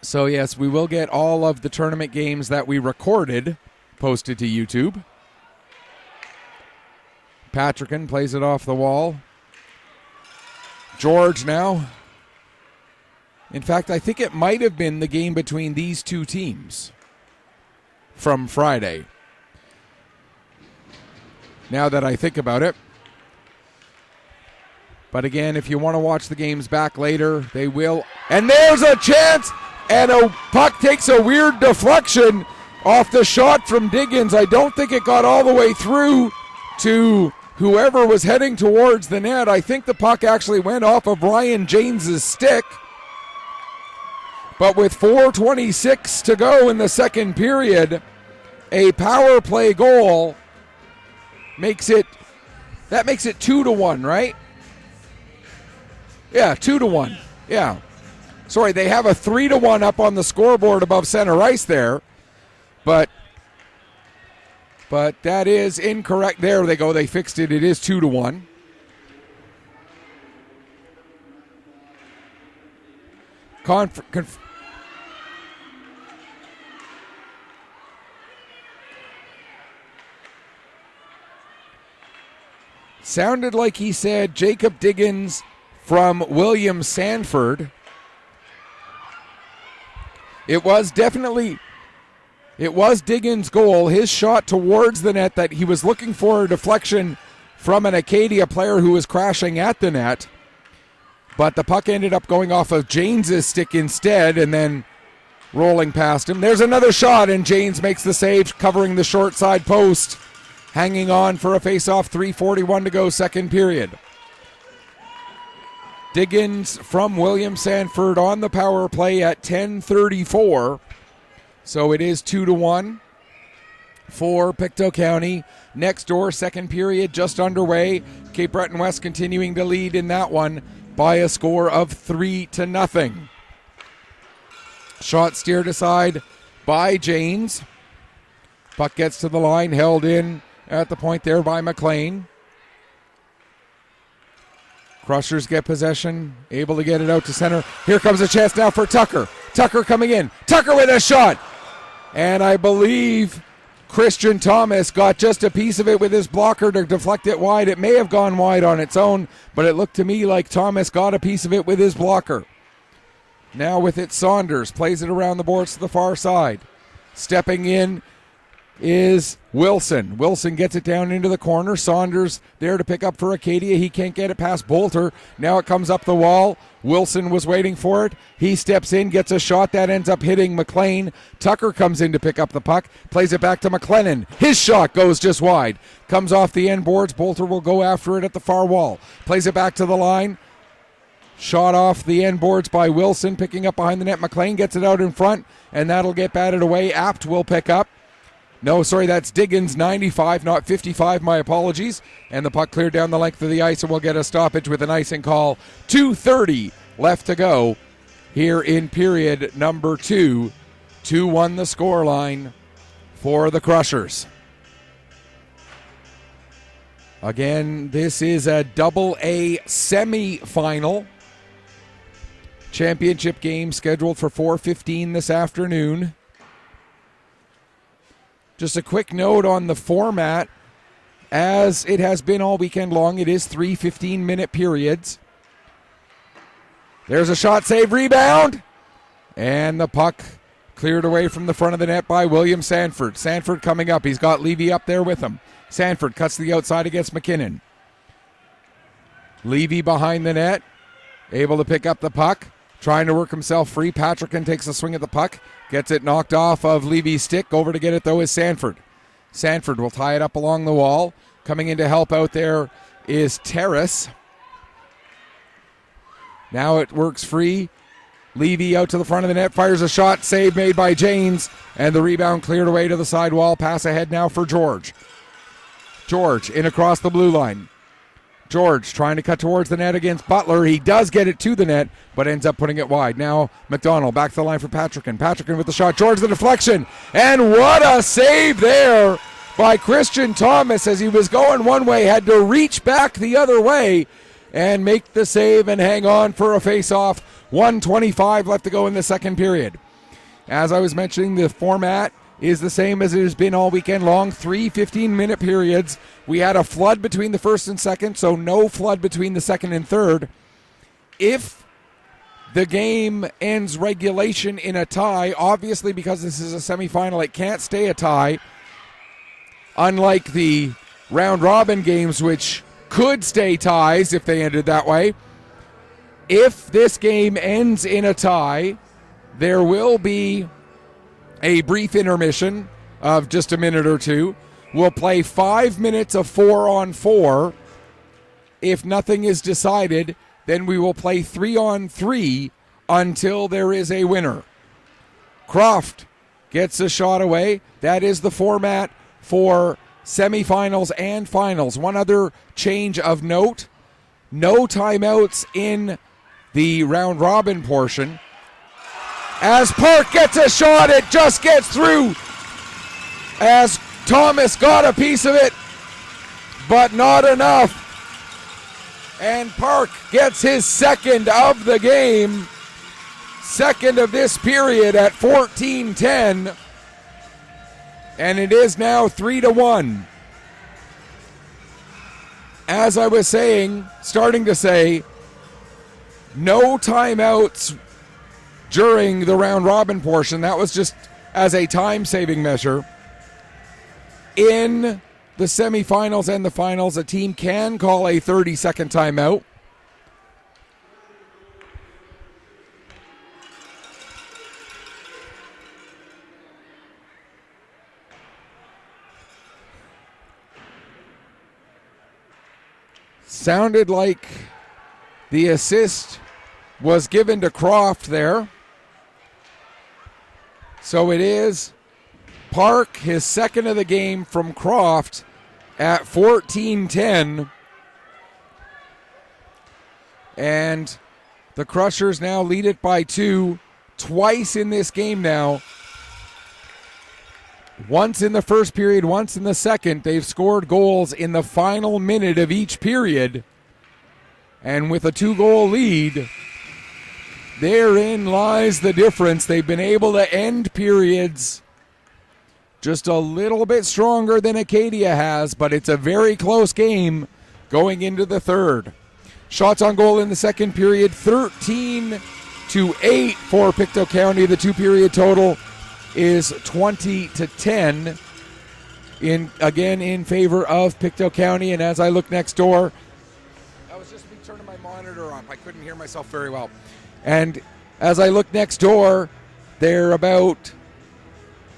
So yes, we will get all of the tournament games that we recorded posted to YouTube. Patrickin plays it off the wall. George now. In fact, I think it might have been the game between these two teams from Friday. Now that I think about it. But again, if you want to watch the games back later, they will. And there's a chance! And a puck takes a weird deflection off the shot from Diggins. I don't think it got all the way through to whoever was heading towards the net. I think the puck actually went off of Ryan James's stick. But with 4:26 to go in the second period, a power play goal makes it 2-1, right? Yeah, 2-1. Yeah. Sorry, they have a 3-1 up on the scoreboard above center ice there. But that is incorrect. There they go. They fixed it. It is 2-1. Sounded like he said Jacob Diggins from William Sanford. It was Diggins' goal, his shot towards the net that he was looking for a deflection from an Acadia player who was crashing at the net. But the puck ended up going off of Janes's stick instead and then rolling past him. There's another shot, and Janes makes the save, covering the short side post. Hanging on for a face-off, 3:41 to go, second period. Diggins from William Sanford on the power play at 10:34. So it is 2-1 for Pictou County. Next door, second period just underway. Cape Breton West continuing to lead in that one by a score of 3-0. Shot steered aside by Janes. Puck gets to the line, held in at the point there by McLean. Crushers get possession, able to get it out to center. Here comes a chance now for Tucker. Tucker coming in. Tucker with a shot. And I believe Christian Thomas got just a piece of it with his blocker to deflect it wide. It may have gone wide on its own, but it looked to me like Thomas got a piece of it with his blocker. Now with it, Saunders plays it around the boards to the far side. Stepping in is Wilson. Wilson gets it down into the corner. Saunders there to pick up for Acadia. He can't get it past Bolter. Now it comes up the wall. Wilson was waiting for it. He steps in, gets a shot that ends up hitting McLean. Tucker comes in to pick up the puck. Plays it back to McLennan. His shot goes just wide. Comes off the end boards. Bolter will go after it at the far wall. Plays it back to the line. Shot off the end boards by Wilson. Picking up behind the net. McLean gets it out in front, and that'll get batted away. Apt will pick up. No, sorry, that's Diggins, 95, not 55, my apologies. And the puck cleared down the length of the ice, and we'll get a stoppage with an icing call. 2:30 left to go here in period number 2. 2-1 the scoreline for the Crushers. Again, this is a double-A semi-final. Championship game scheduled for 4:15 this afternoon. Just a quick note on the format. As it has been all weekend long, it is 3 15-minute periods. There's a shot, save, rebound. And the puck cleared away from the front of the net by William Sanford. Sanford coming up. He's got Levy up there with him. Sanford cuts to the outside against McKinnon. Levy behind the net, able to pick up the puck. Trying to work himself free. Patrickin takes a swing at the puck. Gets it knocked off of Levy's stick. Over to get it, though, is Sanford. Sanford will tie it up along the wall. Coming in to help out there is Terrace. Now it works free. Levy out to the front of the net. Fires a shot. Save made by Janes. And the rebound cleared away to the side wall. Pass ahead now for George. George in across the blue line. George trying to cut towards the net against Butler. He does get it to the net, but ends up putting it wide. Now McDonald back to the line for Patrickin. Patrickin with the shot. George the deflection. And what a save there by Christian Thomas as he was going one way. Had to reach back the other way and make the save and hang on for a face-off. 1:25 left to go in the second period. As I was mentioning, the format is the same as it has been all weekend long. 3 15-minute periods. We had a flood between the first and second, so no flood between the second and third. If the game ends regulation in a tie, obviously because this is a semifinal, it can't stay a tie. Unlike the round-robin games, which could stay ties if they ended that way. If this game ends in a tie, there will be a brief intermission of just a minute or two. We'll play 5 minutes of 4-on-4. If nothing is decided, then we will play 3-on-3 until there is a winner. Croft gets a shot away. That is the format for semifinals and finals. One other change of note: no timeouts in the round-robin portion. As Park gets a shot, it just gets through. As Thomas got a piece of it, but not enough. And Park gets his second of the game, second of this period at 14:10. And it is now 3-1. As I was saying, starting to say, no timeouts during the round-robin portion. That was just as a time-saving measure. In the semifinals and the finals, a team can call a 30-second timeout. Sounded like the assist was given to Croft there. So it is Park, his second of the game from Croft at 14-10. And the Crushers now lead it by 2 twice in this game now. Once in the first period, once in the second. They've scored goals in the final minute of each period. And with a 2-goal lead, therein lies the difference. They've been able to end periods just a little bit stronger than Acadia has, but it's a very close game going into the third. Shots on goal in the second period, 13-8 for Pictou County. The 2-period total is 20-10 in favor of Pictou County. And as I look next door, I was just turning my monitor up. I couldn't hear myself very well. And as I look next door, they're about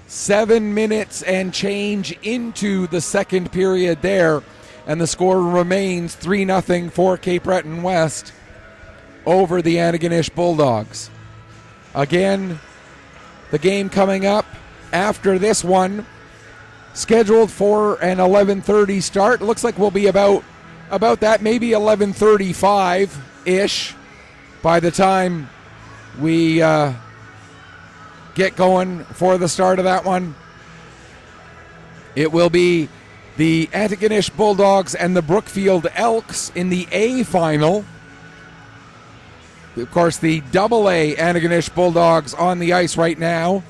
7 minutes and change into the second period there, and the score remains 3-0 for Cape Breton West over the Antigonish Bulldogs. Again, the game coming up after this one, scheduled for an 11:30 start. Looks like we'll be about that, maybe 11:35-ish by the time we get going for the start of that one. It will be the Antigonish Bulldogs and the Brookfield Elks in the A final. Of course, the AA Antigonish Bulldogs on the ice right now.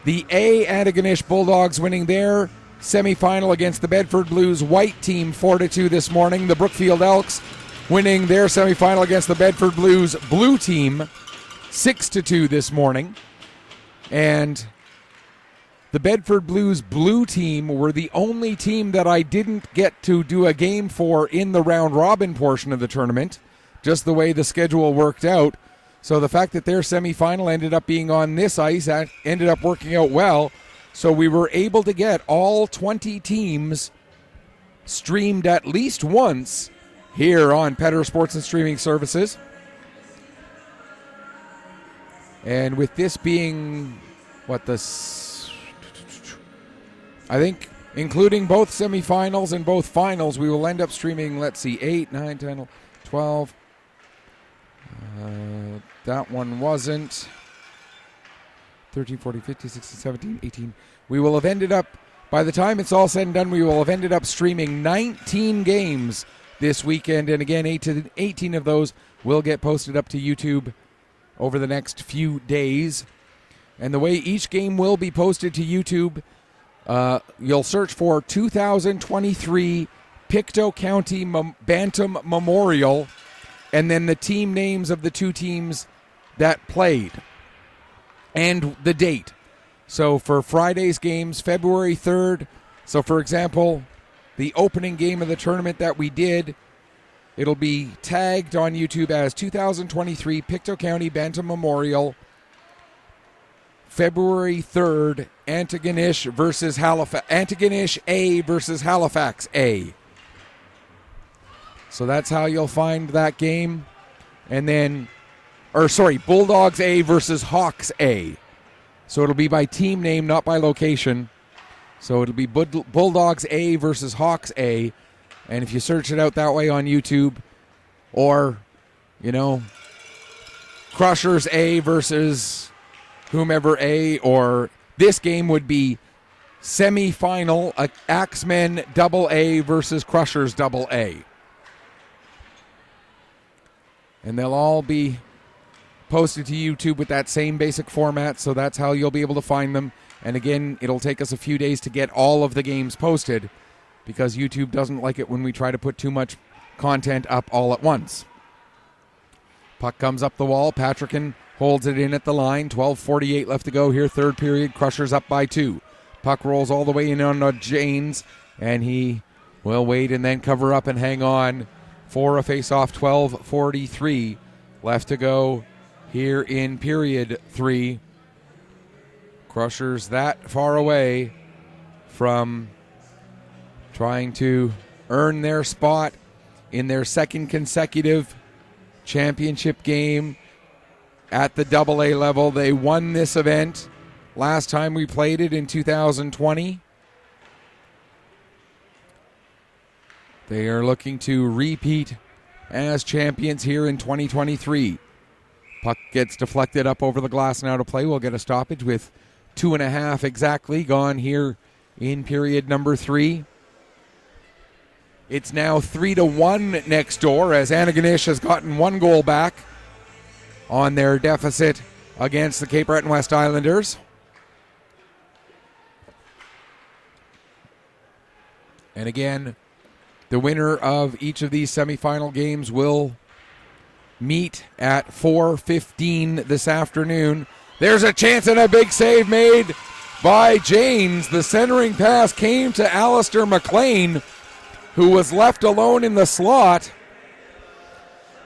The A Antigonish Bulldogs winning their semifinal against the Bedford Blues white team 4-2 this morning. The Brookfield Elks winning their semifinal against the Bedford Blues blue team 6-2 this morning. And the Bedford Blues blue team were the only team that I didn't get to do a game for in the round robin portion of the tournament, just the way the schedule worked out. So the fact that their semifinal ended up being on this ice ended up working out well. So we were able to get all 20 teams streamed at least once here on Petter Sports and Streaming Services. And with this being, I think, including both semifinals and both finals, we will end up streaming, 8, 9, 10, 12. That one wasn't. 13, 14, 15, 16, 17, 18. We will have ended up, by the time it's all said and done, we will have ended up streaming 19 games this weekend. And again, 18 of those will get posted up to YouTube over the next few days. And the way each game will be posted to YouTube, you'll search for 2023 Pictou County Bantam Memorial, and then the team names of the two teams that played and the date. So for Friday's games, February 3rd, so for example, the opening game of the tournament that we did, it'll be tagged on YouTube as 2023 Pictou County Bantam Memorial, February 3rd, Antigonish versus Halifax, Antigonish A versus Halifax A. So that's how you'll find that game. And then, Bulldogs A versus Hawks A. So it'll be by team name, not by location. So it'll be Bulldogs A versus Hawks A. And if you search it out that way on YouTube, or, Crushers A versus whomever A, or this game would be semi-final, Axemen AA versus Crushers AA. And they'll all be posted to YouTube with that same basic format, so that's how you'll be able to find them. And again, it'll take us a few days to get all of the games posted, because YouTube doesn't like it when we try to put too much content up all at once. Puck comes up the wall. Patrickin holds it in at the line. 12:48 left to go here, third period. Crushers up by 2. Puck rolls all the way in on Janes, and he will wait and then cover up and hang on for a face-off. 12:43 left to go here in period 3. Crushers that far away from trying to earn their spot in their second consecutive championship game at the AA level. They won this event last time we played it in 2020. They are looking to repeat as champions here in 2023. Puck gets deflected up over the glass now to play. We'll get a stoppage with 2.5 exactly gone here in period number 3. It's now 3-1 next door as Antigonish has gotten 1 goal back on their deficit against the Cape Breton West Islanders. And again, the winner of each of these semifinal games will meet at 4:15 this afternoon. There's a chance and a big save made by Janes. The centering pass came to Alistair McLean, who was left alone in the slot.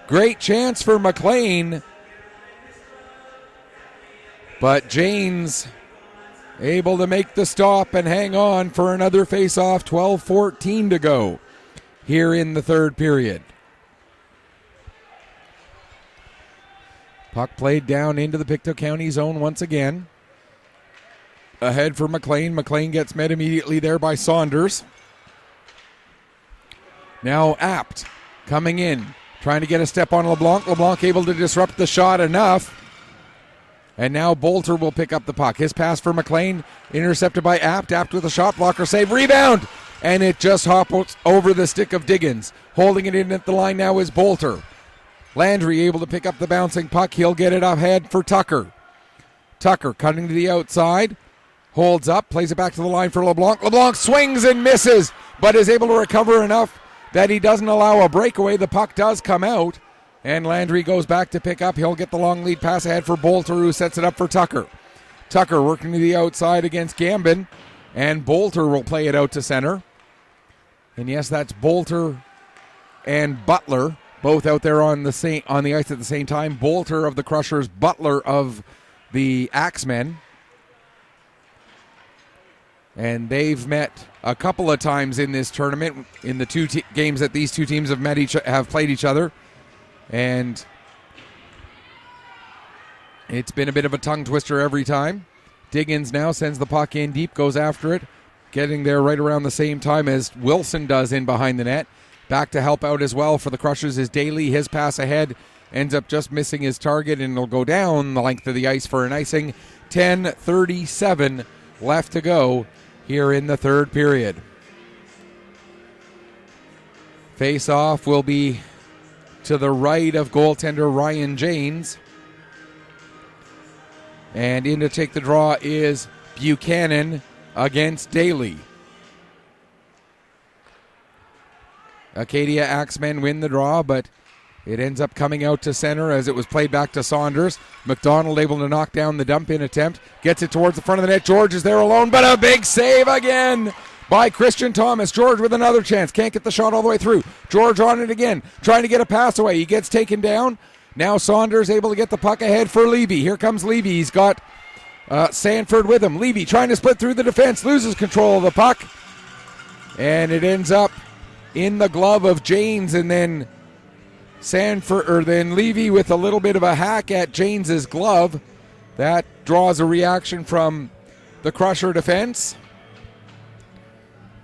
Great chance for McLean, but Janes able to make the stop and hang on for another face-off. 12:14 to go here in the third period. Puck played down into the Pictou County zone once again. Ahead for McLean. McLean gets met immediately there by Saunders. Now Apt coming in, trying to get a step on LeBlanc. LeBlanc able to disrupt the shot enough. And now Bolter will pick up the puck. His pass for McLean, intercepted by Apt. Apt with a shot blocker save. Rebound! And it just hops over the stick of Diggins. Holding it in at the line now is Bolter. Landry able to pick up the bouncing puck. He'll get it ahead for Tucker. Tucker cutting to the outside. Holds up, plays it back to the line for LeBlanc. LeBlanc swings and misses, but is able to recover enough that he doesn't allow a breakaway. The puck does come out, and Landry goes back to pick up. He'll get the long lead pass ahead for Bolter, who sets it up for Tucker. Tucker working to the outside against Gambin, and Bolter will play it out to center. And yes, that's Bolter and Butler, both out there on the ice at the same time. Bolter of the Crushers, Butler of the Axemen. And they've met a couple of times in this tournament in the two games that these two teams have played each other. And it's been a bit of a tongue twister every time. Diggins now sends the puck in deep, goes after it, getting there right around the same time as Wilson does in behind the net. Back to help out as well for the Crushers is Daly. His pass ahead ends up just missing his target, and he'll go down the length of the ice for an icing. 10:37 left to go here in the third period. Face-off will be to the right of goaltender Ryan Janes. And in to take the draw is Buchanan against Daly. Acadia Axemen win the draw, but it ends up coming out to center as it was played back to Saunders. McDonald able to knock down the dump-in attempt. Gets it towards the front of the net. George is there alone, but a big save again by Christian Thomas. George with another chance. Can't get the shot all the way through. George on it again, trying to get a pass away. He gets taken down. Now Saunders able to get the puck ahead for Levy. Here comes Levy. He's got Sanford with him. Levy trying to split through the defense. Loses control of the puck. And it ends up in the glove of Janes, and then then Levy with a little bit of a hack at Janes's glove. That draws a reaction from the Crusher defense.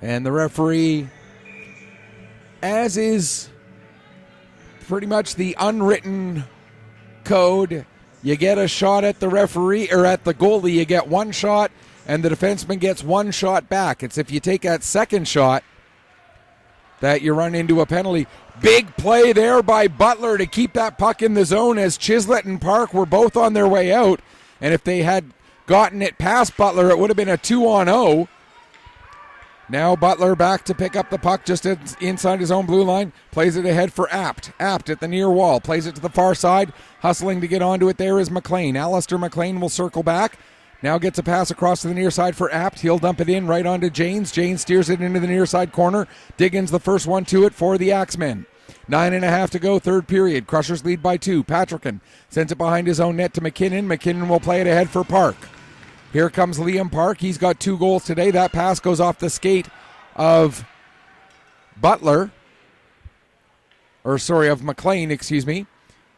And the referee, as is pretty much the unwritten code, you get a shot at the referee, or at the goalie, you get one shot, and the defenseman gets one shot back. It's if you take that second shot that you run into a penalty. Big play there by Butler to keep that puck in the zone as Chislett and Park were both on their way out. And if they had gotten it past Butler, it would have been a 2-on-0. Now Butler back to pick up the puck just inside his own blue line. Plays it ahead for Apt. Apt at the near wall. Plays it to the far side. Hustling to get onto it there is McLean. Alistair McLean will circle back. Now gets a pass across to the near side for Apt. He'll dump it in right onto Janes. Janes steers it into the near side corner. Diggins the first one to it for the Axemen. 9.5 to go, third period. Crushers lead by 2. Patrickin sends it behind his own net to McKinnon. McKinnon will play it ahead for Park. Here comes Liam Park. He's got 2 goals today. That pass goes off the skate of Butler. Of McLean, excuse me.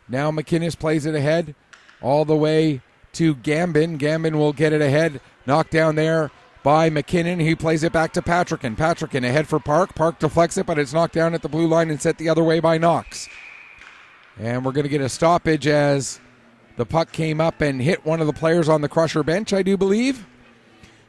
Now McInnes plays it ahead all the way to Gambin. Gambin will get it ahead. Knocked down there by McKinnon. He plays it back to Patrickin. Patrickin ahead for Park. Park deflects it, but it's knocked down at the blue line and set the other way by Knox. And we're going to get a stoppage as the puck came up and hit one of the players on the Crusher bench, I do believe.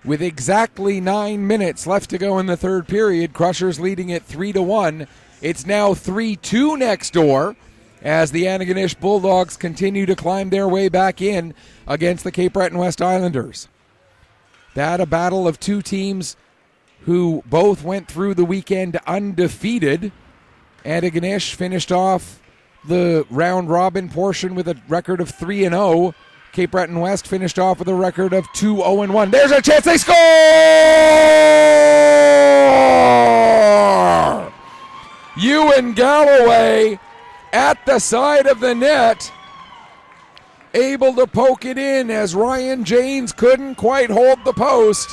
With exactly 9 minutes left to go in the third period, Crushers leading it 3-1. It's now 3-2 next door as the Antigonish Bulldogs continue to climb their way back in against the Cape Breton West Islanders. That a battle of 2 teams who both went through the weekend undefeated. Antigonish finished off the round-robin portion with a record of 3-0. Cape Breton West finished off with a record of 2-0-1. There's a chance, they score! Ewan Galloway at the side of the net, able to poke it in as Ryan Janes couldn't quite hold the post.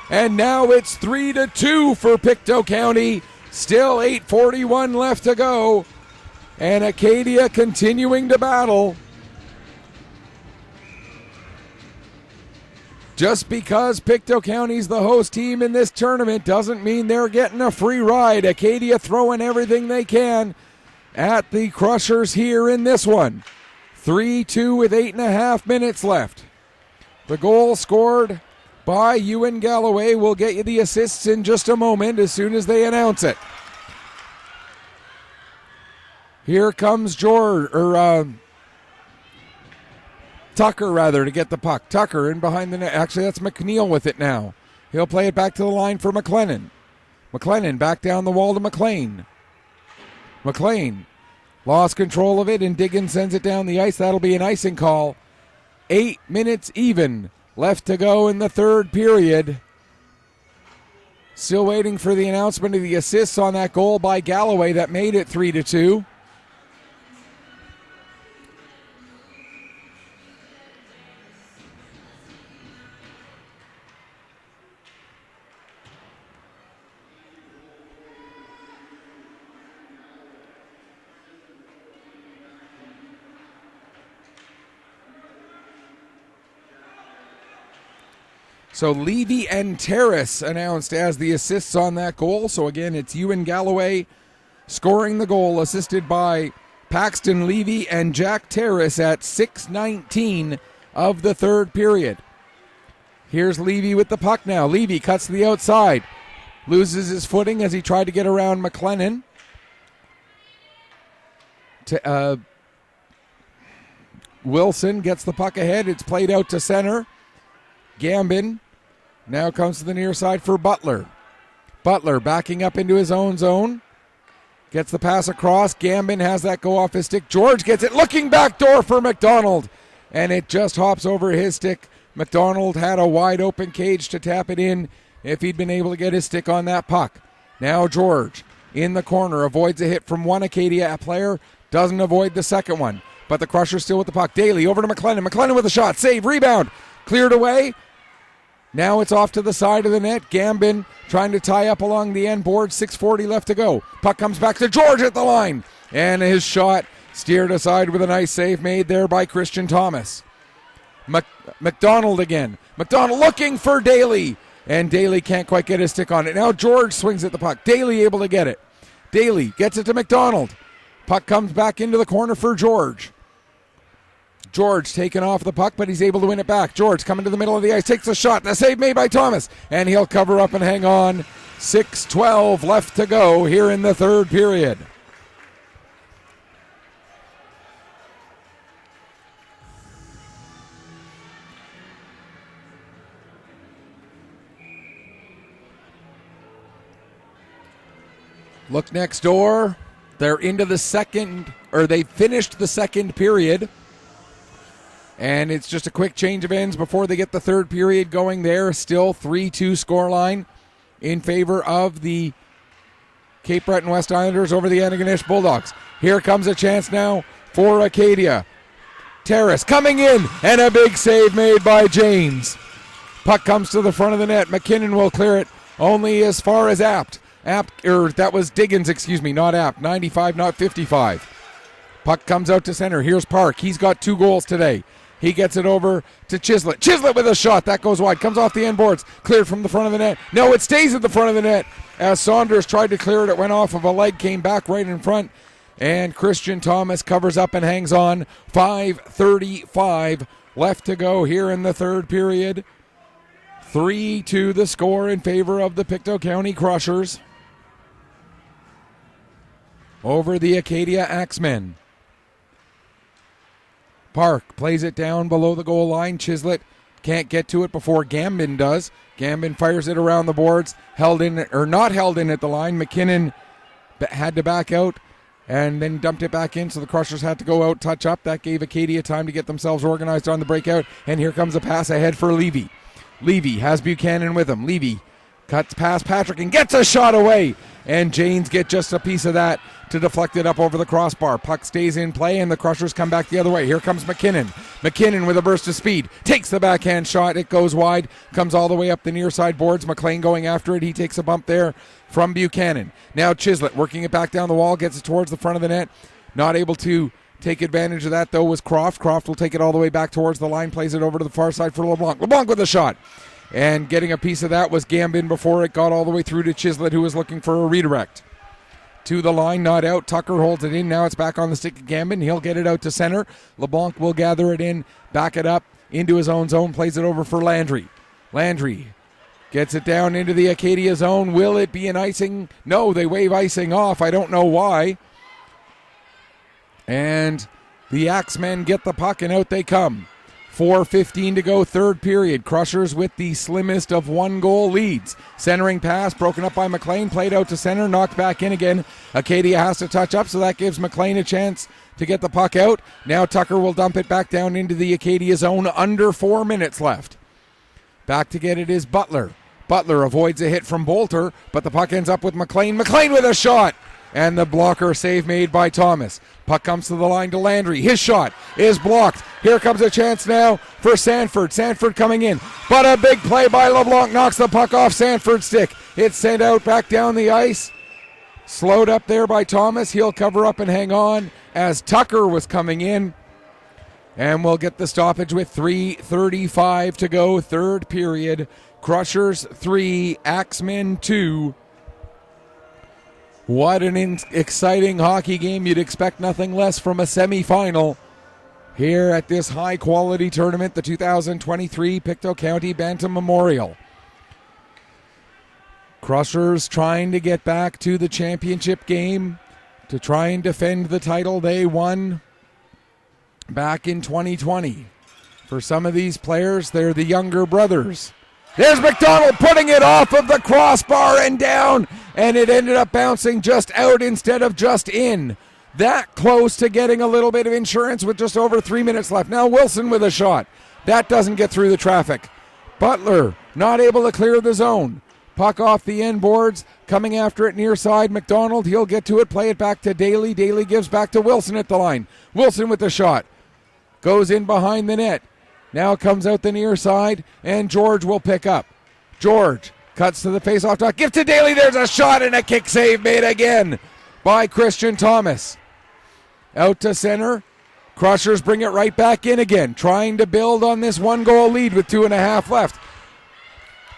And now it's 3-2 for Pictou County. Still 8:41 left to go. And Acadia continuing to battle. Just because Pictou County's the host team in this tournament doesn't mean they're getting a free ride. Acadia throwing everything they can at the Crushers here in this one. 3-2 with 8.5 minutes left. The goal scored by Ewan Galloway. We'll get you the assists in just a moment as soon as they announce it. Here comes Tucker to get the puck. Tucker in behind the net. Actually, that's McNeil with it now. He'll play it back to the line for McLennan. McLennan back down the wall to McLean. McLean lost control of it, and Diggins sends it down the ice. That'll be an icing call. 8 minutes even left to go in the third period. Still waiting for the announcement of the assists on that goal by Galloway that made it 3-2. So Levy and Terrace announced as the assists on that goal. So again, it's Ewan Galloway scoring the goal, assisted by Paxton Levy and Jack Terrace at 6:19 of the third period. Here's Levy with the puck now. Levy cuts to the outside. Loses his footing as he tried to get around McLennan. Wilson gets the puck ahead. It's played out to center. Gambin now comes to the near side for Butler. Butler backing up into his own zone. Gets the pass across. Gambin has that go off his stick. George gets it. Looking back door for McDonald. And it just hops over his stick. McDonald had a wide open cage to tap it in if he'd been able to get his stick on that puck. Now George in the corner avoids a hit from one Acadia player. Doesn't avoid the second one. But the Crusher still with the puck. Daly over to McLennan. McLennan with a shot. Save. Rebound. Cleared away. Now it's off to the side of the net. Gambin trying to tie up along the end board. 6:40 left to go. Puck comes back to George at the line. And his shot steered aside with a nice save made there by Christian Thomas. McDonald again. McDonald looking for Daly. And Daly can't quite get his stick on it. Now George swings at the puck. Daly able to get it. Daly gets it to McDonald. Puck comes back into the corner for George. George taking off the puck, but he's able to win it back. George coming to the middle of the ice, takes a shot. The save made by Thomas, and he'll cover up and hang on. 6:12 left to go here in the third period. Look next door. They're into the second, or they finished the second period And it's just a quick change of ends before they get the third period going there. Still 3-2 scoreline in favor of the Cape Breton West Islanders over the Antigonish Bulldogs. Here comes a chance now for Acadia. Terrace coming in, and a big save made by James. Puck comes to the front of the net. McKinnon will clear it only as far as Apt. That was Diggins, not Apt. 95, not 55. Puck comes out to center. Here's Park. He's got 2 goals today. He gets it over to Chislett. Chislett with a shot. That goes wide. Comes off the end boards. Cleared from the front of the net. No, it stays at the front of the net. As Saunders tried to clear it, it went off of a leg, came back right in front. And Christian Thomas covers up and hangs on. 5:35 left to go here in the third period. 3-2 the score in favor of the Pictou County Crushers over the Acadia Axemen. Park plays it down below the goal line. Chislett can't get to it before Gambin does. Gambin fires it around the boards. Held in, or not held in at the line. McKinnon had to back out and then dumped it back in, so the Crushers had to go out, touch up. That gave Acadia time to get themselves organized on the breakout. And here comes a pass ahead for Levy. Levy has Buchanan with him. Levy cuts past Patrick and gets a shot away. And Janes get just a piece of that to deflect it up over the crossbar. Puck stays in play, and the Crushers come back the other way. Here comes McKinnon. McKinnon with a burst of speed. Takes the backhand shot. It goes wide. Comes all the way up the near side boards. McLean going after it. He takes a bump there from Buchanan. Now Chislett working it back down the wall. Gets it towards the front of the net. Not able to take advantage of that, though, was Croft. Croft will take it all the way back towards the line. Plays it over to the far side for LeBlanc. LeBlanc with a shot. And getting a piece of that was Gambin before it got all the way through to Chislett, who was looking for a redirect. To the line, not out. Tucker holds it in. Now it's back on the stick of Gambin. He'll get it out to center. LeBlanc will gather it in, back it up into his own zone, plays it over for Landry. Landry gets it down into the Acadia zone. Will it be an icing? No, they wave icing off. I don't know why. And the Axemen get the puck, and out they come. 4:15 to go, third period. Crushers with the slimmest of 1-goal leads. Centering pass, broken up by McLean, played out to center, knocked back in again. Acadia has to touch up, so that gives McLean a chance to get the puck out. Now Tucker will dump it back down into the Acadia zone. Under 4 minutes left. Back to get it is Butler. Butler avoids a hit from Bolter, but the puck ends up with McLean. McLean with a shot! And the blocker save made by Thomas. Puck comes to the line to Landry. His shot is blocked. Here comes a chance now for Sanford. Sanford coming in. But a big play by LeBlanc knocks the puck off Sanford's stick. It's sent out back down the ice. Slowed up there by Thomas. He'll cover up and hang on as Tucker was coming in. And we'll get the stoppage with 3:35 to go. Third period. Crushers 3, Axemen 2. What an exciting hockey game. You'd expect nothing less from a semifinal here at this high-quality tournament, the 2023 Pictou County Bantam Memorial. Crushers trying to get back to the championship game to try and defend the title they won back in 2020. For some of these players, they're the younger brothers. There's McDonald putting it off of the crossbar and down, and it ended up bouncing just out instead of just in. That close to getting a little bit of insurance with just over 3 minutes left. Now Wilson with a shot. That doesn't get through the traffic. Butler not able to clear the zone. Puck off the end boards, coming after it near side. McDonald, he'll get to it, play it back to Daly. Daly gives back to Wilson at the line. Wilson with the shot. Goes in behind the net. Now comes out the near side, and George will pick up. George cuts to the face-off dot. Give to Daly. There's a shot and a kick save made again by Christian Thomas. Out to center. Crushers bring it right back in again, trying to build on this 1-goal lead with 2.5 left.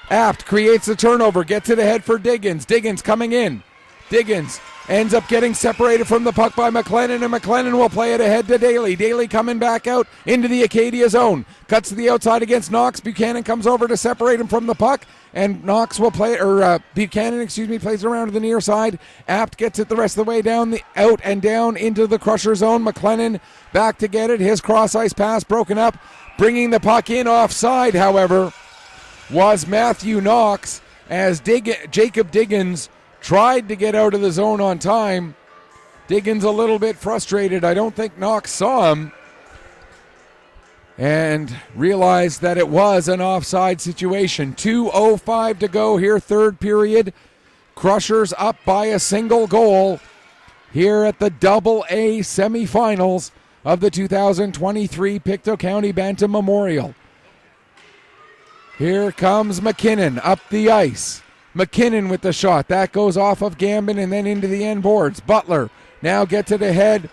Apt creates the turnover, gets it ahead for Diggins. Diggins coming in. Diggins ends up getting separated from the puck by McLennan, and McLennan will play it ahead to Daly. Daly coming back out into the Acadia zone. Cuts to the outside against Knox. Buchanan comes over to separate him from the puck, and Knox will play, Buchanan, plays around to the near side. Apt gets it the rest of the way down, out and down into the Crusher zone. McLennan back to get it. His cross-ice pass broken up. Bringing the puck in offside, however, was Matthew Knox, as Jacob Diggins tried to get out of the zone on time. Diggins a little bit frustrated. I don't think Knox saw him. and realized that it was an offside situation. 2:05 to go here, third period. Crushers up by a single goal here at the AA semifinals of the 2023 Pictou County Bantam Memorial. Here comes McKinnon up the ice. McKinnon with the shot. That goes off of Gambin and then into the end boards. Butler now gets it ahead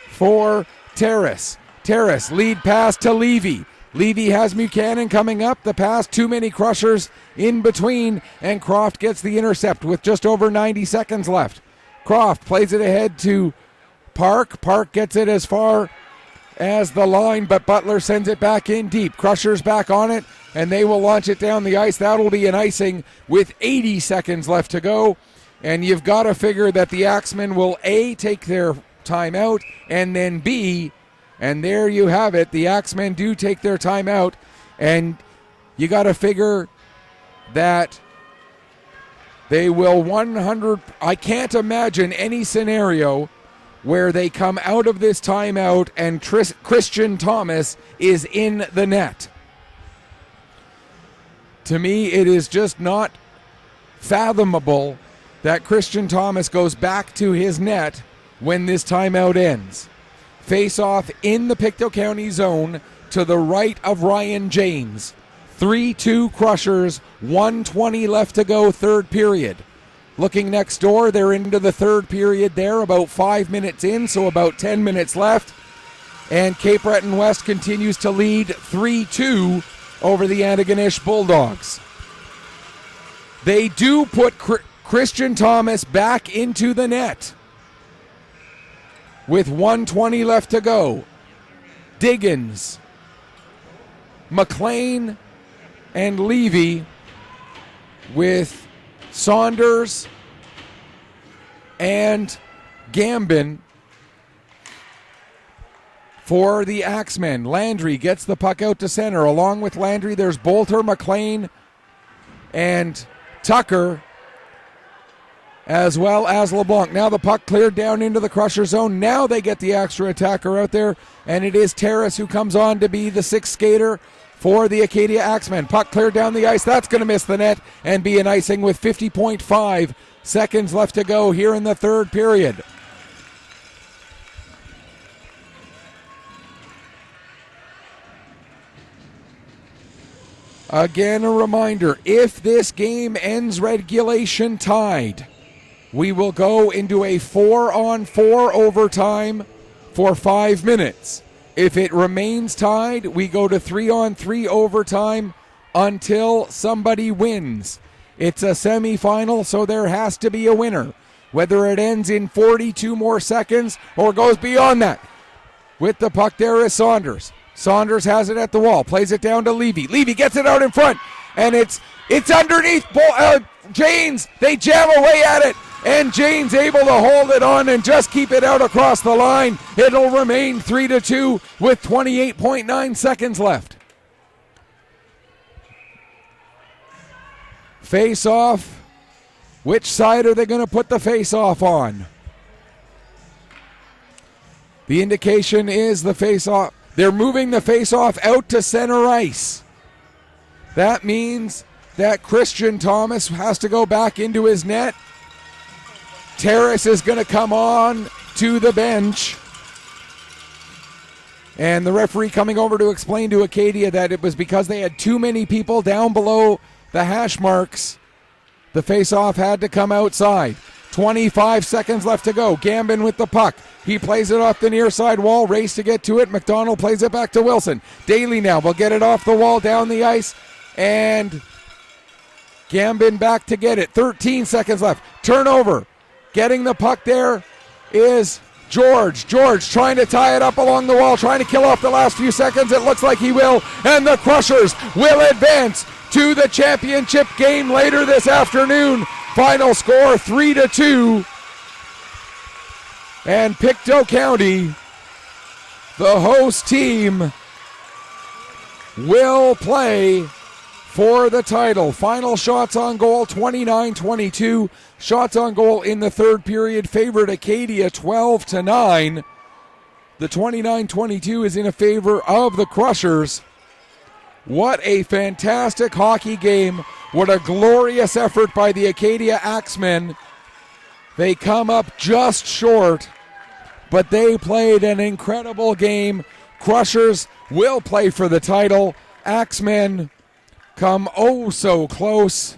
for Terrace. Terrace, lead pass to Levy. Levy has Buchanan coming up. The pass, too many Crushers in between, and Croft gets the intercept with just over 90 seconds left. Croft plays it ahead to Park. Park gets it as far as the line, but Butler sends it back in deep. Crushers back on it, and they will launch it down the ice. That'll be an icing with 80 seconds left to go, and you've got to figure that the Axemen will A, take their timeout, and then B, and there you have it. The Axemen do take their timeout, and you got to figure that they will 100. I can't imagine any scenario where they come out of this timeout and Christian Thomas is in the net. To me, it is just not fathomable that Christian Thomas goes back to his net when this timeout ends. Face-off in the Pictou County zone to the right of Ryan James. 3-2 Crushers, 1:20 left to go, third period. Looking next door, they're into the third period there, about 5 minutes in, so about 10 minutes left. And Cape Breton West continues to lead 3-2 over the Antigonish Bulldogs. They do put Christian Thomas back into the net with 1:20 left to go. Diggins, McLean, and Levy with Saunders and Gambin for the Axemen. Landry gets the puck out to center. Along with Landry, there's Bolter, McLean, and Tucker, as well as LeBlanc. Now the puck cleared down into the Crusher zone. Now they get the extra attacker out there, and it is Terrace who comes on to be the sixth skater for the Acadia Axemen. Puck cleared down the ice. That's going to miss the net and be an icing with 50.5 seconds left to go here in the third period. Again, a reminder, if this game ends regulation tied, we will go into a 4-on-4 overtime for 5 minutes. If it remains tied, we go to 3-on-3 overtime until somebody wins. It's a semifinal, so there has to be a winner. Whether it ends in 42 more seconds or goes beyond that. With the puck there is Saunders. Saunders has it at the wall, plays it down to Levy. Levy gets it out in front, and it's underneath Janes. They jam away at it, and Janes able to hold it on and just keep it out across the line. It'll remain 3-2 with 28.9 seconds left. Face-off. Which side are they going to put the face-off on? The indication is the face-off. They're moving the face-off out to center ice. That means that Christian Thomas has to go back into his net. Terrace is going to come on to the bench. And the referee coming over to explain to Acadia that it was because they had too many people down below the hash marks. The face-off had to come outside. 25 seconds left to go. Gambin with the puck. He plays it off the near side wall. Race to get to it. McDonald plays it back to Wilson. Daly now will get it off the wall down the ice. And Gambin back to get it. 13 seconds left. Turnover. Getting the puck there is George. George trying to tie it up along the wall. Trying to kill off the last few seconds. It looks like he will. And the Crushers will advance to the championship game later this afternoon. Final score 3-2. And Pictou County, the host team, will play for the title. Final shots on goal, 29-22. Shots on goal in the third period favored Acadia 12-9. The 29-22 is in favor of the Crushers. What a fantastic hockey game. What a glorious effort by the Acadia Axemen. They come up just short, but they played an incredible game. Crushers will play for the title. Axemen come oh so close.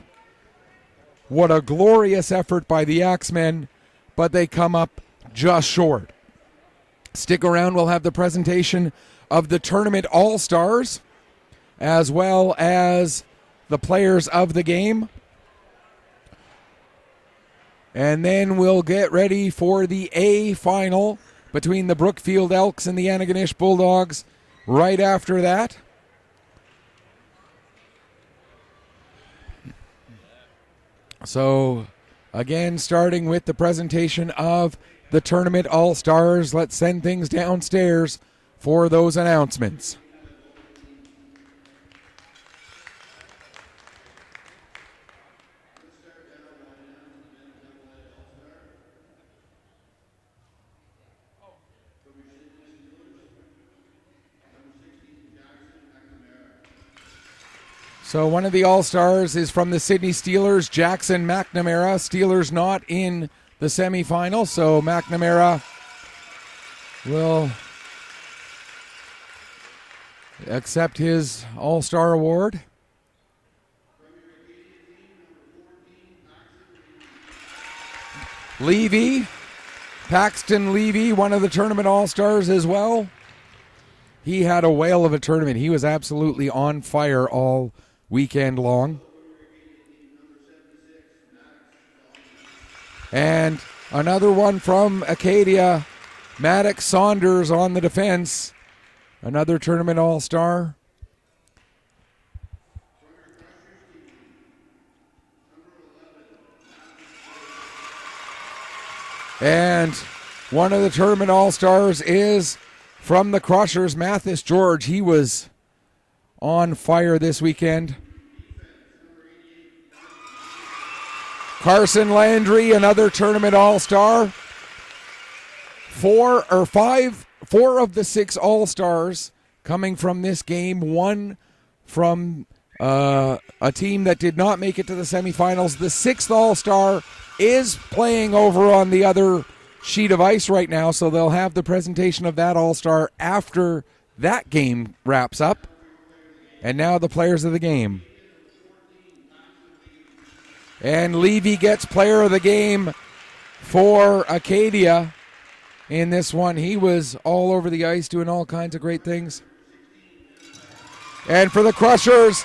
What a glorious effort by the Axemen, but they come up just short. Stick around, we'll have the presentation of the tournament all-stars, as well as the players of the game. And then we'll get ready for the A final between the Brookfield Elks and the Antigonish Bulldogs right after that. So, again, starting with the presentation of the tournament all-stars, let's send things downstairs for those announcements. So one of the All-Stars is from the Sydney Steelers, Jackson McNamara. Steelers not in the semifinal, so McNamara will accept his All-Star award. Levy, Paxton Levy, one of the tournament All-Stars as well. He had a whale of a tournament. He was absolutely on fire all weekend long. And another one from Acadia, Maddox Saunders on the defense, another tournament all-star. And one of the tournament all-stars is from the Crushers, Mathis George. He was on fire this weekend. Carson Landry, another tournament all-star. Four of the 6 all-stars coming from this game. One from a team that did not make it to the semifinals. The 6th all-star is playing over on the other sheet of ice right now, so they'll have the presentation of that all-star after that game wraps up. And now the players of the game. And Levy gets player of the game for Acadia in this one. He was all over the ice doing all kinds of great things. And for the Crushers,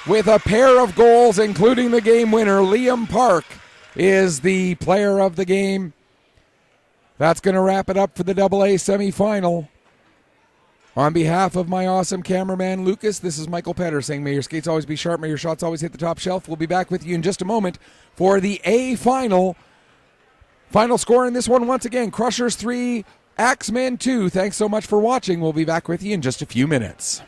with a pair of goals, including the game winner, Liam Park is the player of the game. That's going to wrap it up for the AA semifinal. On behalf of my awesome cameraman, Lucas, this is Michael Petter saying, may your skates always be sharp, may your shots always hit the top shelf. We'll be back with you in just a moment for the A final. Final score in this one, once again, Crushers 3, Axemen 2. Thanks so much for watching. We'll be back with you in just a few minutes.